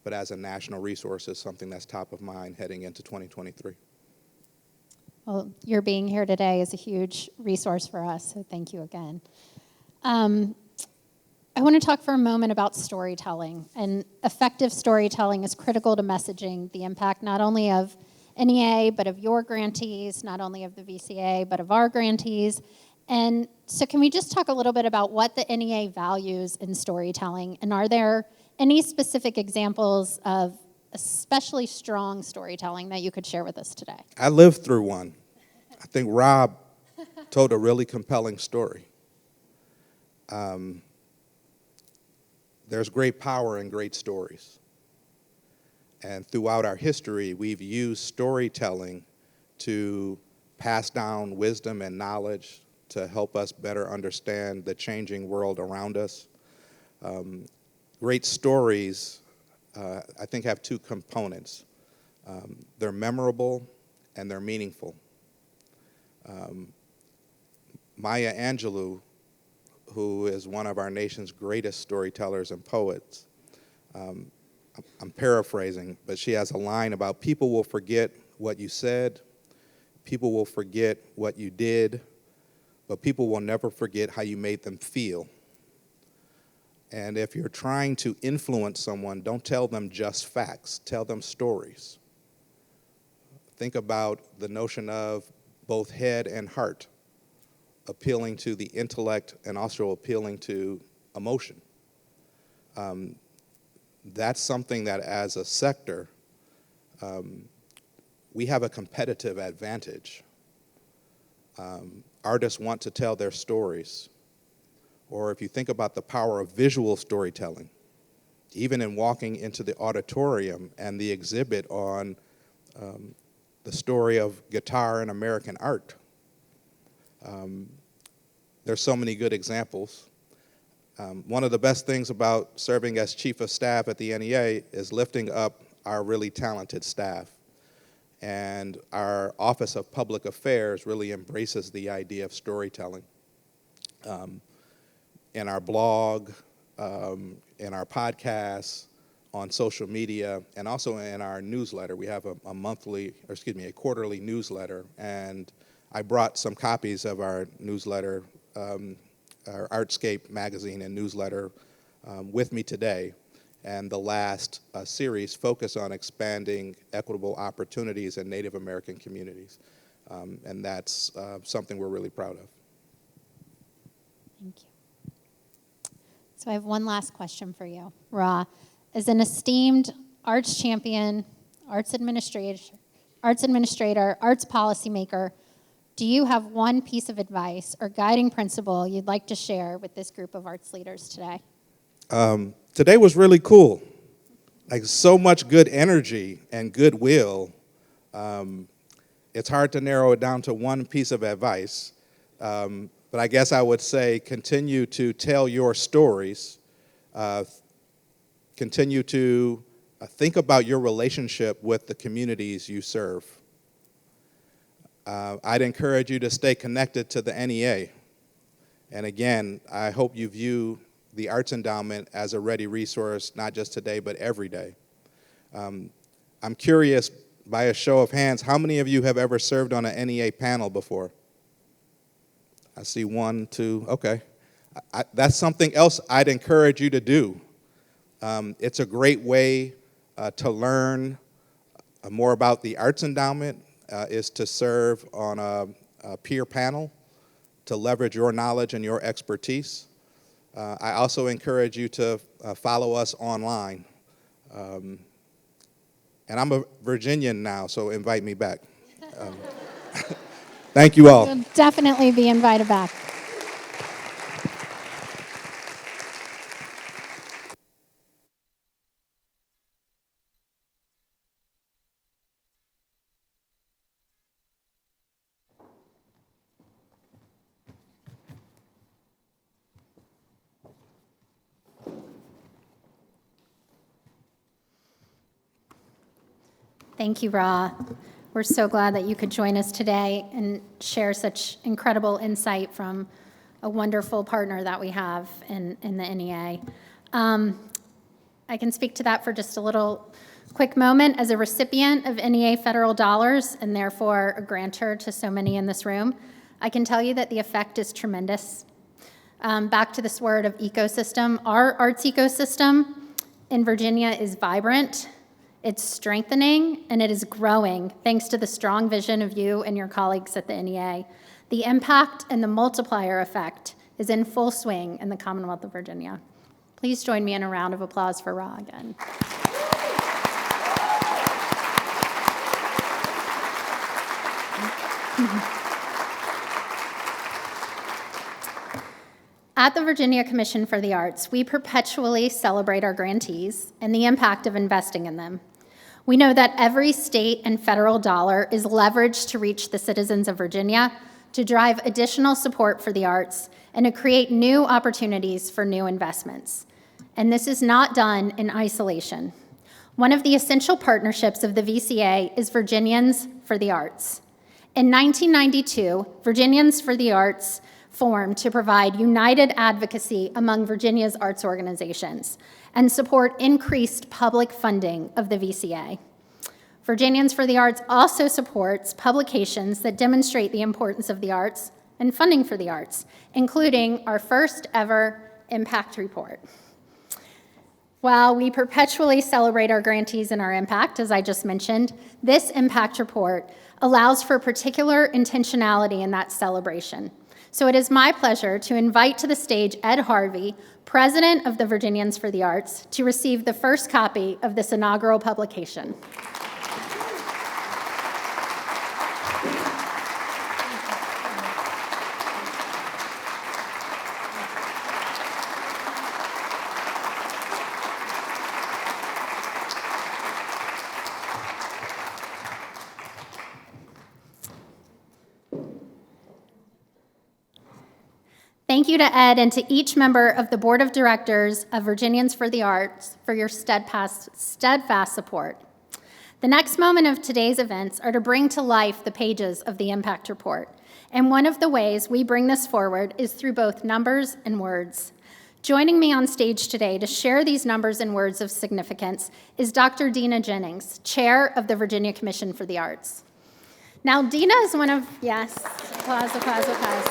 but as a national resource is something that's top of mind heading into 2023. Well, your being here today is a huge resource for us, so thank you again. I want to talk for a moment about storytelling. And effective storytelling is critical to messaging the impact not only of NEA, but of your grantees, not only of the VCA, but of our grantees. And so can we just talk a little bit about what the NEA values in storytelling? And are there any specific examples of especially strong storytelling that you could share with us today? I lived through one. I think Rob told a really compelling story. There's great power in great stories. And throughout our history, we've used storytelling to pass down wisdom and knowledge to help us better understand the changing world around us. Great stories, I think, have two components. They're memorable and they're meaningful. Maya Angelou, who is one of our nation's greatest storytellers and poets, I'm paraphrasing, but she has a line about people will forget what you said, people will forget what you did, but people will never forget how you made them feel. And if you're trying to influence someone, don't tell them just facts, tell them stories. Think about the notion of both head and heart, appealing to the intellect and also appealing to emotion. That's something that as a sector, we have a competitive advantage. Artists want to tell their stories. Or if you think about the power of visual storytelling, even in walking into the auditorium and the exhibit on the story of guitar and American art, there's so many good examples. One of the best things about serving as Chief of Staff at the NEA is lifting up our really talented staff. And our Office of Public Affairs really embraces the idea of storytelling. In our blog, in our podcasts, on social media, and also in our newsletter. We have a quarterly newsletter, and I brought some copies of our newsletter, our Artscape magazine and newsletter with me today. And the last series focus on expanding equitable opportunities in Native American communities. And that's something we're really proud of. Thank you. So I have one last question for you. Ra, as an esteemed arts champion, arts administrator, arts policymaker, do you have one piece of advice or guiding principle you'd like to share with this group of arts leaders today? Today was really cool. Like, so much good energy and goodwill. It's hard to narrow it down to one piece of advice. But I guess I would say continue to tell your stories. Continue to think about your relationship with the communities you serve. I'd encourage you to stay connected to the NEA. And again, I hope you view the Arts Endowment as a ready resource, not just today, but every day. I'm curious, by a show of hands, how many of you have ever served on an NEA panel before? I see 1, 2, okay. That's something else I'd encourage you to do. It's a great way to learn more about the Arts Endowment, is to serve on a peer panel, to leverage your knowledge and your expertise. I also encourage you to follow us online. And I'm a Virginian now, so invite me back. Thank you all. You'll definitely be invited back. Thank you, Ra. We're so glad that you could join us today and share such incredible insight from a wonderful partner that we have in the NEA. I can speak to that for just a little quick moment. As a recipient of NEA federal dollars and therefore a grantor to so many in this room, I can tell you that the effect is tremendous. Back to this word of ecosystem, our arts ecosystem in Virginia is vibrant. It's strengthening, and it is growing thanks to the strong vision of you and your colleagues at the NEA. The impact and the multiplier effect is in full swing in the Commonwealth of Virginia. Please join me in a round of applause for Ra again. At the Virginia Commission for the Arts, we perpetually celebrate our grantees and the impact of investing in them. We know that every state and federal dollar is leveraged to reach the citizens of Virginia, to drive additional support for the arts, and to create new opportunities for new investments. And this is not done in isolation. One of the essential partnerships of the VCA is Virginians for the Arts. In 1992, Virginians for the Arts formed to provide united advocacy among Virginia's arts organizations and support increased public funding of the VCA. Virginians for the Arts also supports publications that demonstrate the importance of the arts and funding for the arts, including our first ever impact report. While we perpetually celebrate our grantees and our impact, as I just mentioned, this impact report allows for particular intentionality in that celebration. So it is my pleasure to invite to the stage Ed Harvey, President of the Virginians for the Arts, to receive the first copy of this inaugural publication. Thank you to Ed and to each member of the Board of Directors of Virginians for the Arts for your steadfast support. The next moment of today's events are to bring to life the pages of the Impact Report. And one of the ways we bring this forward is through both numbers and words. Joining me on stage today to share these numbers and words of significance is Dr. Dina Jennings, Chair of the Virginia Commission for the Arts. Now, Dina is one of, yes, applause, applause, applause.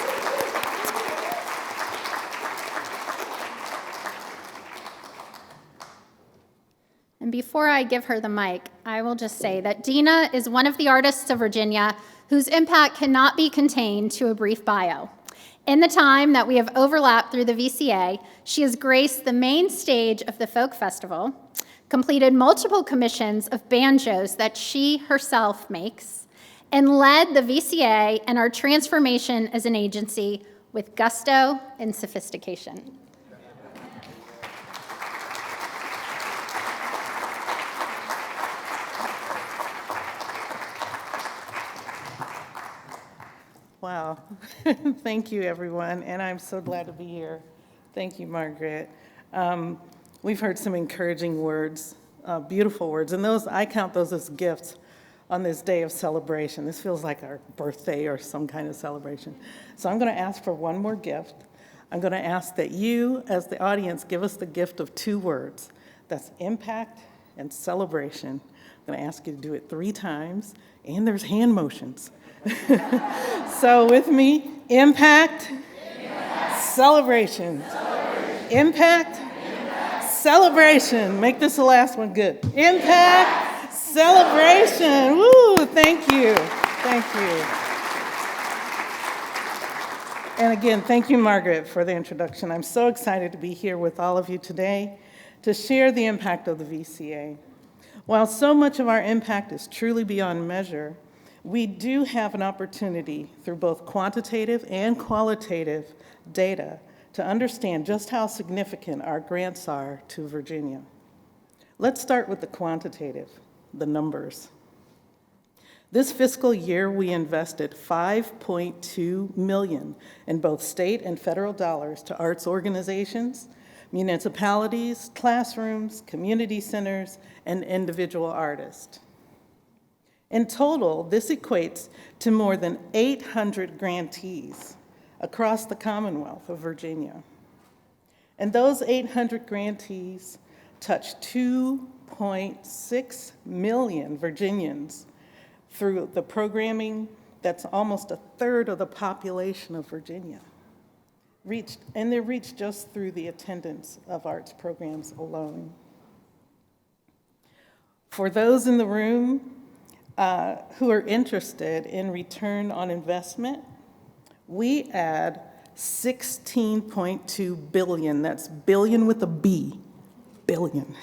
And before I give her the mic, I will just say that Dina is one of the artists of Virginia whose impact cannot be contained to a brief bio. In the time that we have overlapped through the VCA, she has graced the main stage of the Folk Festival, completed multiple commissions of banjos that she herself makes, and led the VCA and our transformation as an agency with gusto and sophistication. Wow. Thank you, everyone, and I'm so glad to be here. Thank you, Margaret. We've heard some encouraging words, beautiful words, and those, I count those as gifts on this day of celebration. This feels like our birthday or some kind of celebration. So I'm going to ask for one more gift. I'm going to ask that you, as the audience, give us the gift of 2 words. That's impact and celebration. I'm going to ask you to do it 3 times, and there's hand motions. So with me, impact, celebration. Impact, celebration. Make this the last one good. Impact, celebration. Woo, thank you. Thank you. And again, thank you, Margaret, for the introduction. I'm so excited to be here with all of you today to share the impact of the VCA. While so much of our impact is truly beyond measure, we do have an opportunity through both quantitative and qualitative data to understand just how significant our grants are to Virginia. Let's start with the quantitative, the numbers. This fiscal year, we invested $5.2 million in both state and federal dollars to arts organizations, municipalities, classrooms, community centers, and individual artists. In total, this equates to more than 800 grantees across the Commonwealth of Virginia. And those 800 grantees touch 2.6 million Virginians through the programming that's almost 1/3 of the population of Virginia. They're reached just through the attendance of arts programs alone. For those in the room who are interested in return on investment, we add $16.2 billion, that's billion with a B, billion.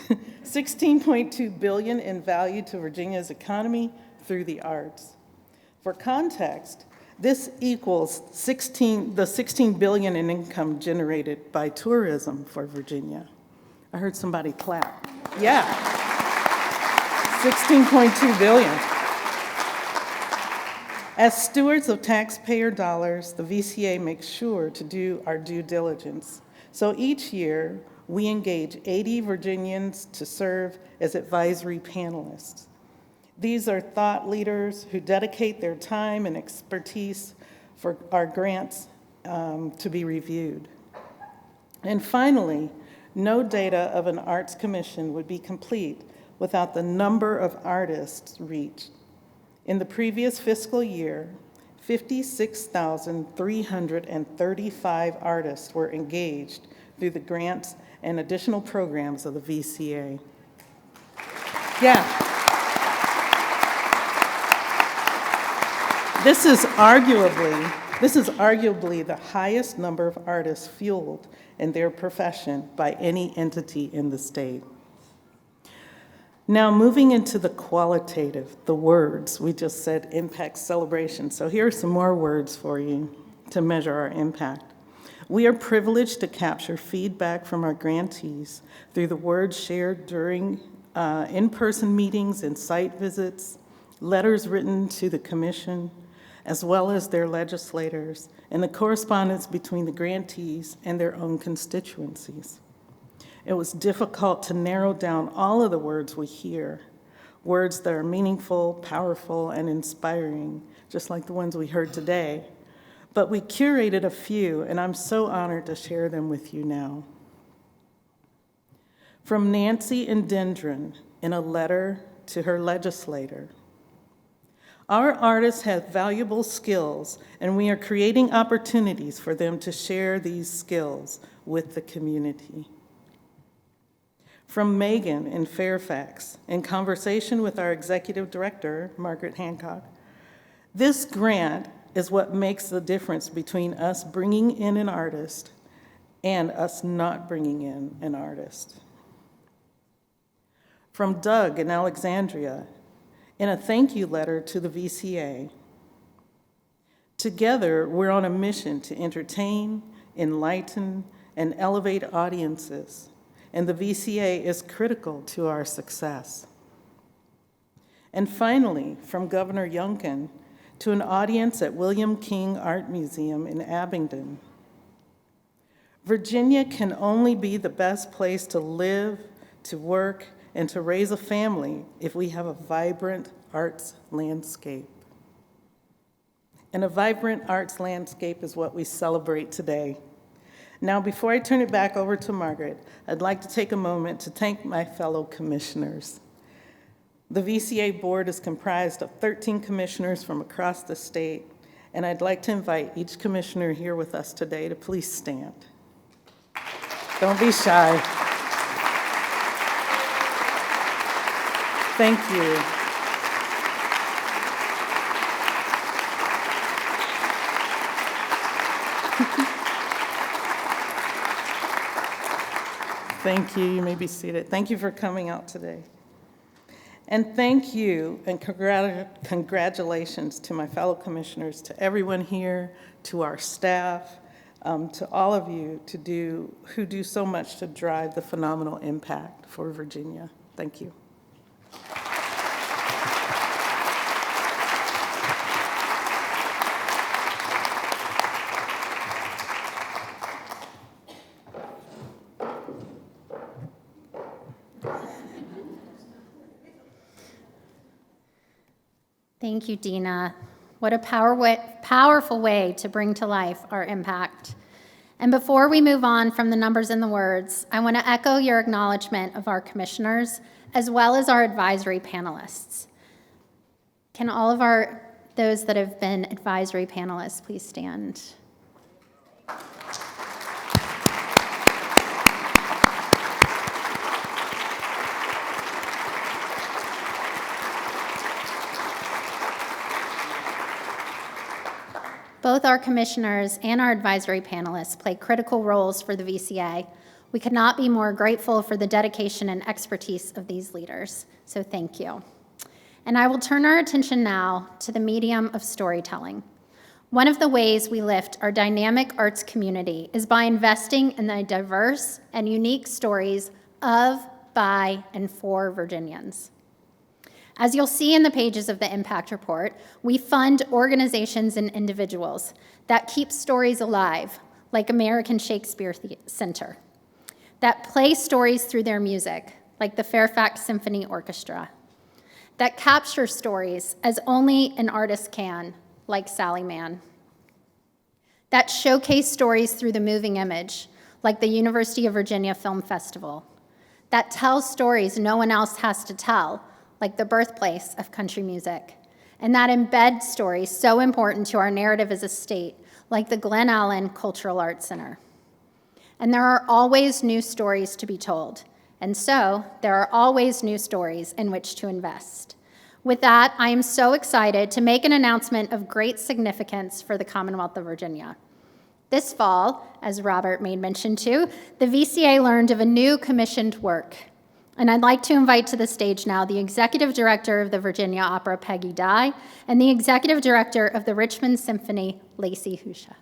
$16.2 billion in value to Virginia's economy through the arts. For context, this equals the $16 billion in income generated by tourism for Virginia. I heard somebody clap. Yeah, $16.2 billion. As stewards of taxpayer dollars, the VCA makes sure to do our due diligence. So each year, we engage 80 Virginians to serve as advisory panelists. These are thought leaders who dedicate their time and expertise for our grants to be reviewed. And finally, no data of an arts commission would be complete without the number of artists reached. In the previous fiscal year, 56,335 artists were engaged through the grants and additional programs of the VCA. Yeah. This is arguably This is arguably the highest number of artists fueled in their profession by any entity in the state. Now, moving into the qualitative, the words, we just said impact celebration. So here are some more words for you to measure our impact. We are privileged to capture feedback from our grantees through the words shared during in-person meetings and site visits, letters written to the commission, as well as their legislators, and the correspondence between the grantees and their own constituencies. It was difficult to narrow down all of the words we hear, words that are meaningful, powerful, and inspiring, just like the ones we heard today. But we curated a few, and I'm so honored to share them with you now. From Nancy and Dendron in a letter to her legislator. Our artists have valuable skills, and we are creating opportunities for them to share these skills with the community. From Megan in Fairfax, in conversation with our executive director, Margaret Hancock, this grant is what makes the difference between us bringing in an artist and us not bringing in an artist. From Doug in Alexandria, in a thank you letter to the VCA. Together, we're on a mission to entertain, enlighten, and elevate audiences, and the VCA is critical to our success. And finally, from Governor Youngkin to an audience at William King Art Museum in Abingdon. Virginia can only be the best place to live, to work, and to raise a family if we have a vibrant arts landscape. And a vibrant arts landscape is what we celebrate today. Now, before I turn it back over to Margaret, I'd like to take a moment to thank my fellow commissioners. The VCA board is comprised of 13 commissioners from across the state, and I'd like to invite each commissioner here with us today to please stand. Don't be shy. Thank you. Thank you. You may be seated. Thank you for coming out today. And thank you and congratulations to my fellow commissioners, to everyone here, to our staff, to all of you who do so much to drive the phenomenal impact for Virginia. Thank you. Thank you, Dina. What a powerful way to bring to life our impact. And before we move on from the numbers and the words, I want to echo your acknowledgement of our commissioners as well as our advisory panelists. Can all of those that have been advisory panelists please stand? Both our commissioners and our advisory panelists play critical roles for the VCA. We could not be more grateful for the dedication and expertise of these leaders, so thank you. And I will turn our attention now to the medium of storytelling. One of the ways we lift our dynamic arts community is by investing in the diverse and unique stories of, by, and for Virginians. As you'll see in the pages of the Impact Report, we fund organizations and individuals that keep stories alive, like American Shakespeare Center, that play stories through their music, like the Fairfax Symphony Orchestra, that capture stories as only an artist can, like Sally Mann, that showcase stories through the moving image, like the University of Virginia Film Festival, that tell stories no one else has to tell, like the birthplace of country music, and that embed stories so important to our narrative as a state, like the Glen Allen Cultural Arts Center. And there are always new stories to be told, and so there are always new stories in which to invest. With that, I am so excited to make an announcement of great significance for the Commonwealth of Virginia. This fall, as Robert made mention to, the VCA learned of a new commissioned work. And I'd like to invite to the stage now the Executive Director of the Virginia Opera, Peggy Dye, and the Executive Director of the Richmond Symphony, Lacey Husha.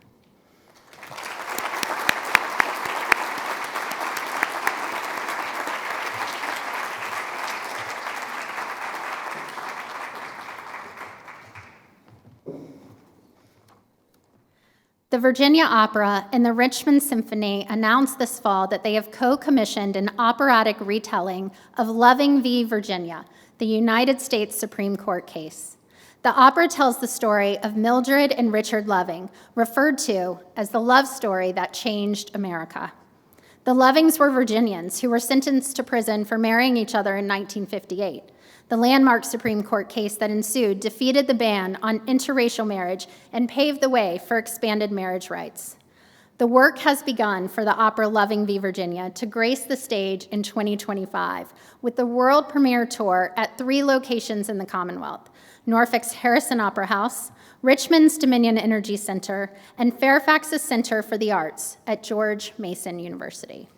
The Virginia Opera and the Richmond Symphony announced this fall that they have co-commissioned an operatic retelling of Loving v. Virginia, the United States Supreme Court case. The opera tells the story of Mildred and Richard Loving, referred to as the love story that changed America. The Lovings were Virginians who were sentenced to prison for marrying each other in 1958. The landmark Supreme Court case that ensued defeated the ban on interracial marriage and paved the way for expanded marriage rights. The work has begun for the opera Loving v. Virginia to grace the stage in 2025 with the world premiere tour at 3 locations in the Commonwealth: Norfolk's Harrison Opera House, Richmond's Dominion Energy Center, and Fairfax's Center for the Arts at George Mason University.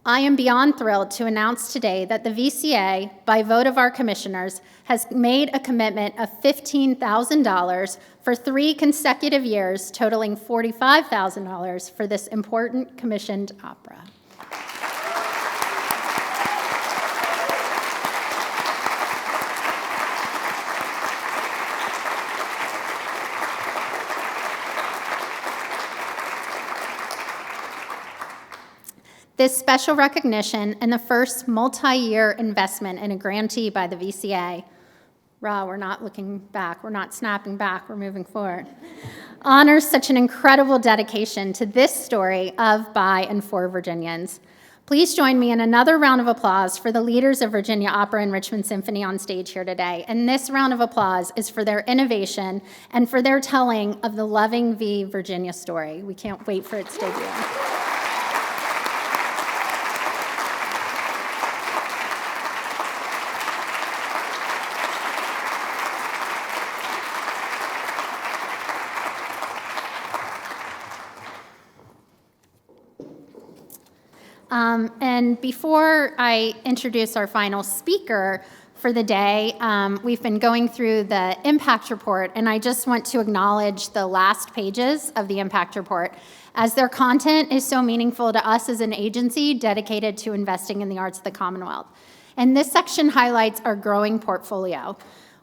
I am beyond thrilled to announce today that the VCA, by vote of our commissioners, has made a commitment of $15,000 for 3 consecutive years, totaling $45,000 for this important commissioned opera. This special recognition and the first multi-year investment in a grantee by the VCA, we're not looking back, we're not snapping back, we're moving forward, honors such an incredible dedication to this story of, by, and for Virginians. Please join me in another round of applause for the leaders of Virginia Opera and Richmond Symphony on stage here today. And this round of applause is for their innovation and for their telling of the Loving v. Virginia story. We can't wait for its debut. And before I introduce our final speaker for the day, we've been going through the impact report, and I just want to acknowledge the last pages of the impact report, as their content is so meaningful to us as an agency dedicated to investing in the arts of the Commonwealth. And this section highlights our growing portfolio.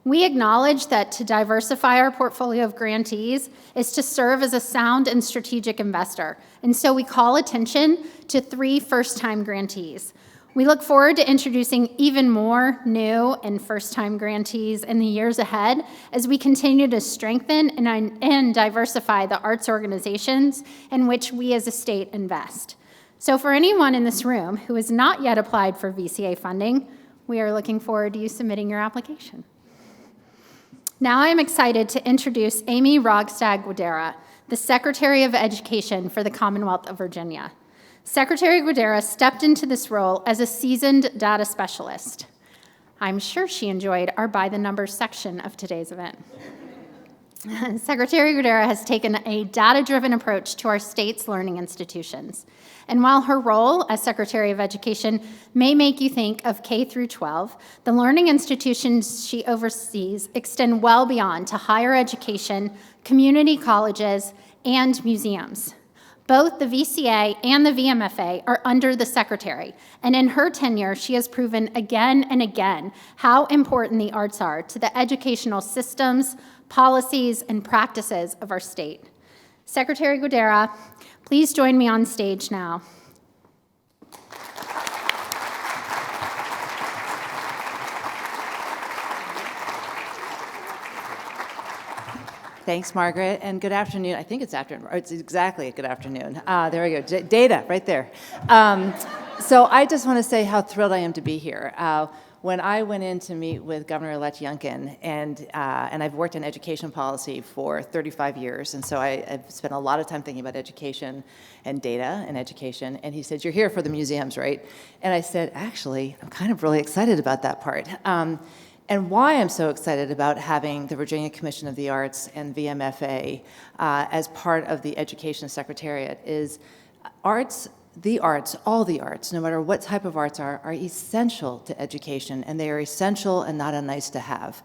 We acknowledge that to diversify our portfolio of grantees is to serve as a sound and strategic investor, and so we call attention to 3 first-time grantees. We look forward to introducing even more new and first-time grantees in the years ahead as we continue to strengthen and diversify the arts organizations in which we as a state invest. So for anyone in this room who has not yet applied for VCA funding, we are looking forward to you submitting your application. Now I'm excited to introduce Amy Rogstad-Guidera, the Secretary of Education for the Commonwealth of Virginia. Secretary Guidera stepped into this role as a seasoned data specialist. I'm sure she enjoyed our by the numbers section of today's event. Secretary Guidera has taken a data-driven approach to our state's learning institutions. And while her role as Secretary of Education may make you think of K through 12, the learning institutions she oversees extend well beyond to higher education, community colleges, and museums. Both the VCA and the VMFA are under the Secretary, and in her tenure, she has proven again and again how important the arts are to the educational systems, policies, and practices of our state. Secretary Guidera, please join me on stage now. Thanks, Margaret, and good afternoon. I think it's afternoon, or it's exactly good afternoon. There we go, data right there. So I just want to say how thrilled I am to be here. When I went in to meet with Governor-elect Youngkin, and I've worked in education policy for 35 years, and so I've spent a lot of time thinking about education and data and education, and he said, "You're here for the museums, right?" And I said, "Actually, I'm kind of really excited about that part." And why I'm so excited about having the Virginia Commission of the Arts and VMFA as part of the Education Secretariat is all the arts, no matter what type of arts are essential to education, and they are essential and not a nice to have.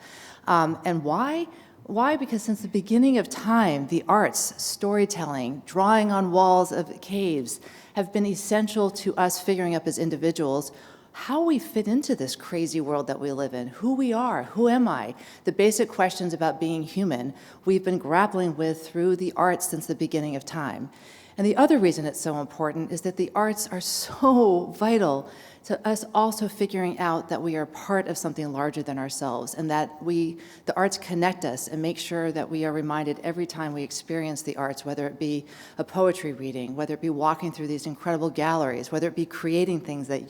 And why? Why? Because since the beginning of time, the arts, storytelling, drawing on walls of caves, have been essential to us figuring out as individuals how we fit into this crazy world that we live in, who we are, who am I, the basic questions about being human we've been grappling with through the arts since the beginning of time. And the other reason it's so important is that the arts are so vital to us also figuring out that we are part of something larger than ourselves, and that the arts connect us and make sure that we are reminded every time we experience the arts, whether it be a poetry reading, whether it be walking through these incredible galleries, whether it be creating things that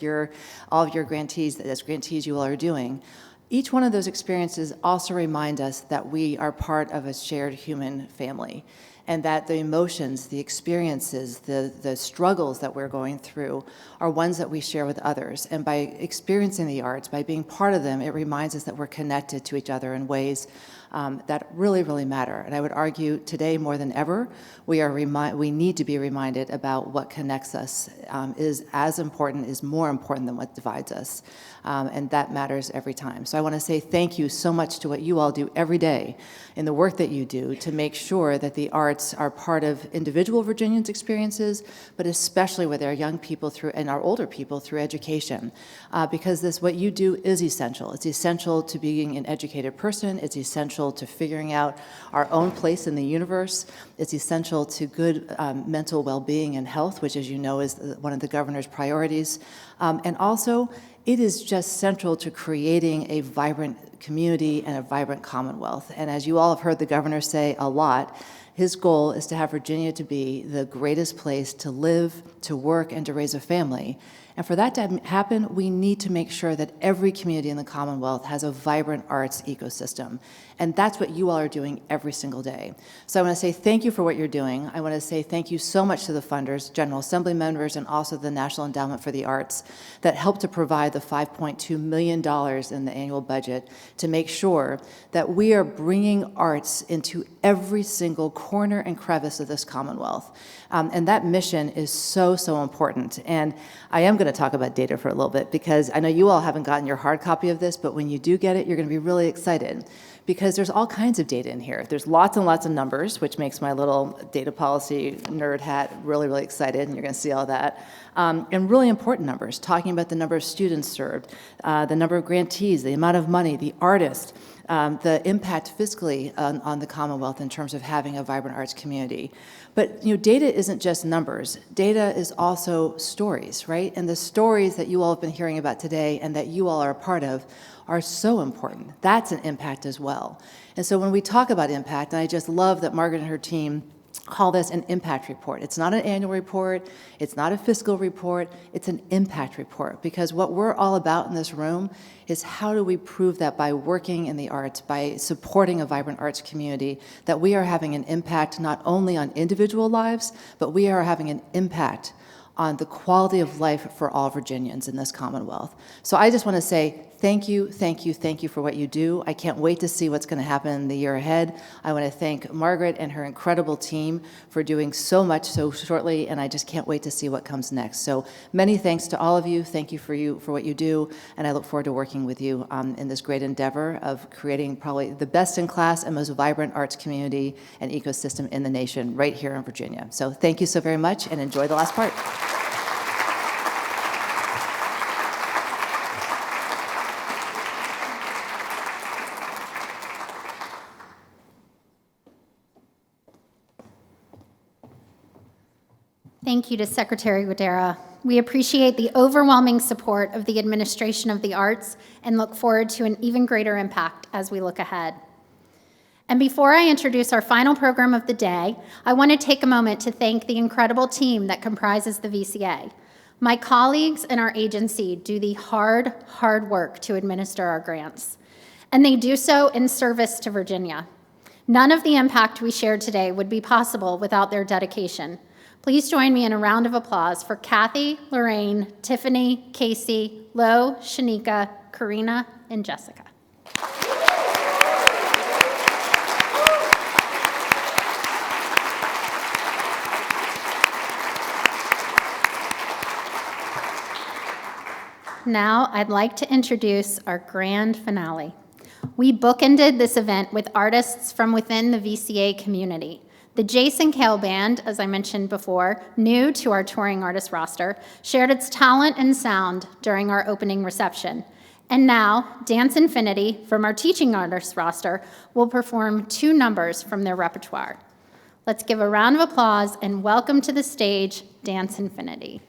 all of your grantees, as grantees you all are doing. Each one of those experiences also remind us that we are part of a shared human family, and that the emotions, the experiences, the struggles that we're going through are ones that we share with others. And by experiencing the arts, by being part of them, it reminds us that we're connected to each other in ways that really, really matter. And I would argue today more than ever, we need to be reminded about what connects us is as important, is more important than what divides us. And that matters every time. So I want to say thank you so much to what you all do every day in the work that you do to make sure that the arts are part of individual Virginians' experiences, but especially with our young people and our older people through education. Because what you do is essential. It's essential to being an educated person. It's essential to figuring out our own place in the universe. It's essential to good mental well-being and health, which, as you know, is one of the governor's priorities. And also, it is just central to creating a vibrant community and a vibrant Commonwealth. And as you all have heard the governor say a lot, his goal is to have Virginia to be the greatest place to live, to work, and to raise a family. And for that to happen, we need to make sure that every community in the Commonwealth has a vibrant arts ecosystem. And that's what you all are doing every single day. So I want to say thank you for what you're doing. I want to say thank you so much to the funders, General Assembly members, and also the National Endowment for the Arts that helped to provide the $5.2 million in the annual budget to make sure that we are bringing arts into every single corner and crevice of this Commonwealth. And that mission is so, so important. And I am going to talk about data for a little bit because I know you all haven't gotten your hard copy of this, but when you do get it, you're going to be really excited because there's all kinds of data in here. There's lots and lots of numbers, which makes my little data policy nerd hat really, really excited, and you're going to see all that. And really important numbers, talking about the number of students served, the number of grantees, the amount of money, the artist, the impact fiscally on the Commonwealth in terms of having a vibrant arts community. But data isn't just numbers. Data is also stories, right? And the stories that you all have been hearing about today and that you all are a part of are so important. That's an impact as well. And so when we talk about impact, and I just love that Margaret and her team call this an impact report. It's not an annual report. It's not a fiscal report. It's an impact report, because what we're all about in this room is how do we prove that by working in the arts, by supporting a vibrant arts community, that we are having an impact not only on individual lives, but we are having an impact on the quality of life for all Virginians in this Commonwealth. So I just want to say thank you, thank you, thank you for what you do. I can't wait to see what's going to happen in the year ahead. I want to thank Margaret and her incredible team for doing so much so shortly, and I just can't wait to see what comes next. So many thanks to all of you. Thank you for what you do, and I look forward to working with you in this great endeavor of creating probably the best-in-class and most vibrant arts community and ecosystem in the nation right here in Virginia. So thank you so very much, and enjoy the last part. Thank you to Secretary Guidera. We appreciate the overwhelming support of the Administration of the Arts and look forward to an even greater impact as we look ahead. And before I introduce our final program of the day, I want to take a moment to thank the incredible team that comprises the VCA. My colleagues and our agency do the hard work to administer our grants, and they do so in service to Virginia. None of the impact we shared today would be possible without their dedication. Please join me in a round of applause for Kathy, Lorraine, Tiffany, Casey, Lo, Shanika, Karina, and Jessica. Now, I'd like to introduce our grand finale. We bookended this event with artists from within the VCA community. The Jason Kale Band, as I mentioned before, new to our touring artist roster, shared its talent and sound during our opening reception. And now, Dance Infinity, from our teaching artist roster, will perform 2 numbers from their repertoire. Let's give a round of applause and welcome to the stage, Dance Infinity.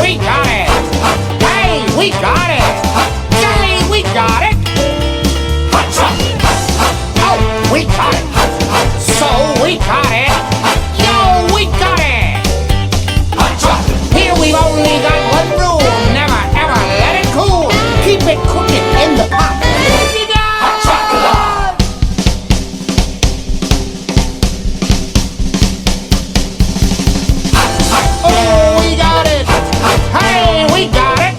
We got it! Hey, we got it! Hey, we got it! Oh, we got it! So we got it! Yo, we got it! Here we've only got one rule: never ever let it cool. Keep it cooking in the pot. Oh, we got it! Hey, we got it!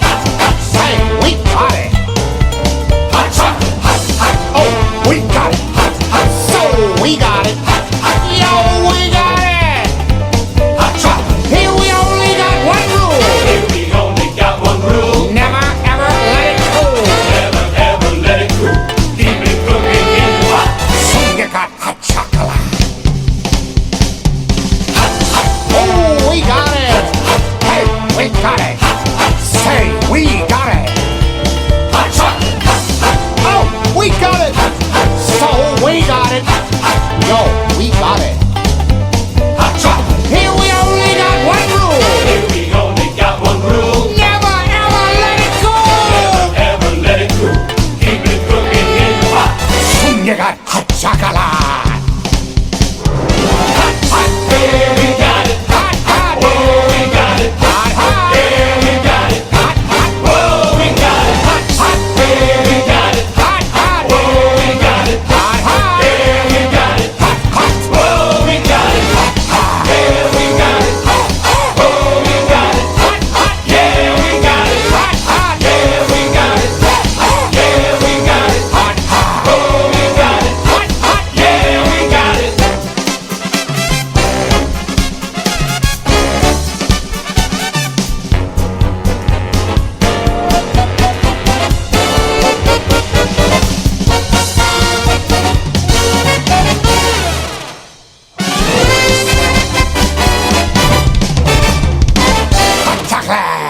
Say, we got it! Oh, we got it! So, we got it! Yo, we got it! Here we only got one rule! Here we only got one rule. Never ever let it cool! Never ever let it cool. Keep it cooking in the pot. So you got hot chocolate! Oh, we got it! Hey, we got it! Say, we got it! Oh, we got it! So we got it! Yo, we got it! Here we only got one rule! Here we only got one rule. Never ever let it go! Never ever let it cool. Keep it cooking in the pot. So you got hot chocolate! Yeah, we got it. Hot, hot! Oh, we got it. Hot, hot! Yeah, we got it. Hot, hot! Oh, we got it. Hot, hot! Yeah, we got it. Hot, hot! Oh, we got it. Hot, hot! Yeah, we got it. Hot, hot! Oh, we got it. Yeah, we got it. Oh, we got it. Hot, hot! Yeah, we got it. Hot, hot! Yeah, we got it. Yeah, we got it. Hot, hot! Oh, we got it. Hot, hot! Yeah, we got it. Hot chocolate!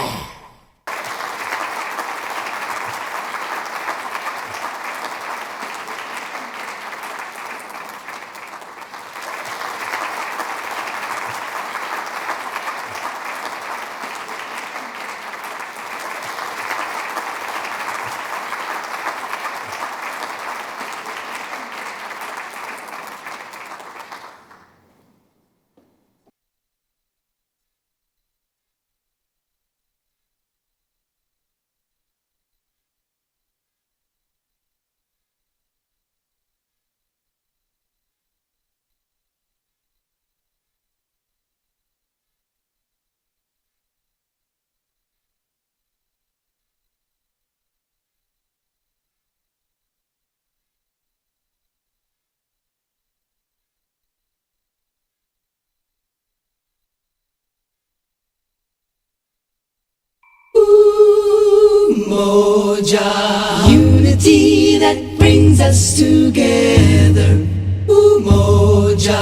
Umoja, unity that brings us together. Umoja,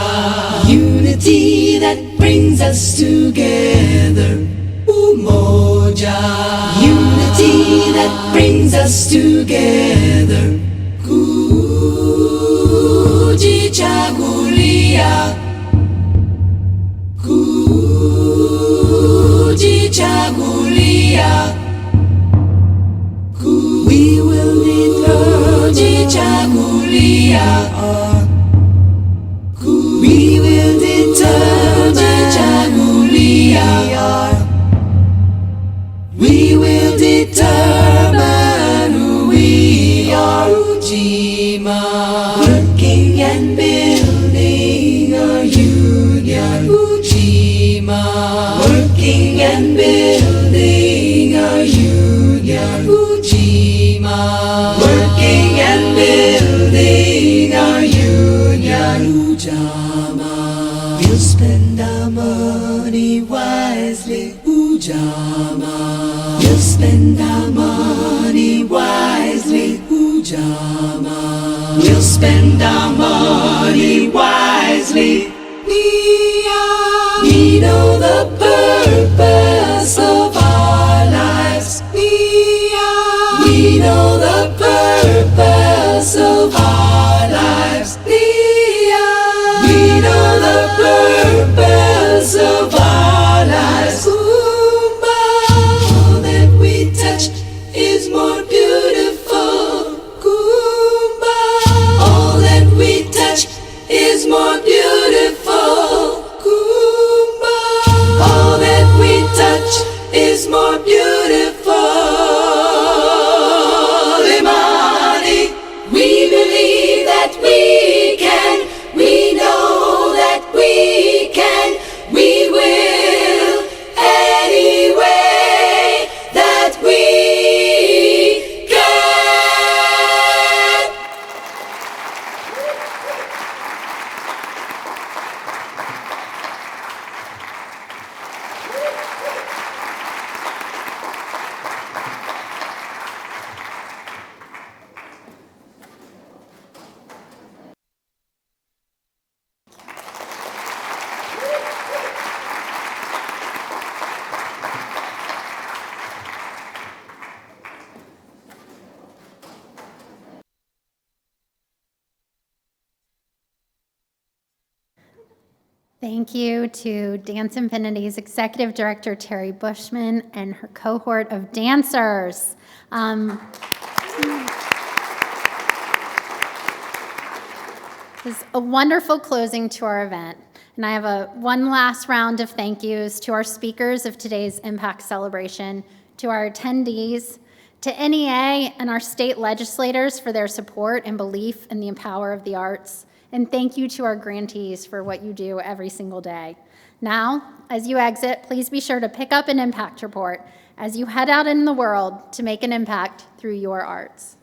unity that brings us together. Umoja, unity that brings us together. Kujichagulia jichagulia. We will jichagulia. We will jichagulia. We will determine who we are. Ujima, working and building a union. Ujima, working and building a union. Ujima, working and building a union. Ujama, we'll spend our money wisely. Ujama, we'll spend our money wisely. Ujama, we'll spend our money wisely. We know the purpose of our lives. We know the purpose of our lives. We know the purpose of our lives. All that we touch is more beautiful. Kumba. All that we touch is more beautiful. Kumba. All that we touch is more beautiful. Imani, we believe that we can. We know that we can. We will any way that we can. Thank you to Dance Infinity's Executive Director, Terry Bushman, and her cohort of dancers. It was a wonderful closing to our event. And I have one last round of thank yous to our speakers of today's Impact Celebration, to our attendees, to NEA and our state legislators for their support and belief in the power of the arts. And thank you to our grantees for what you do every single day. Now, as you exit, please be sure to pick up an impact report as you head out in the world to make an impact through your arts.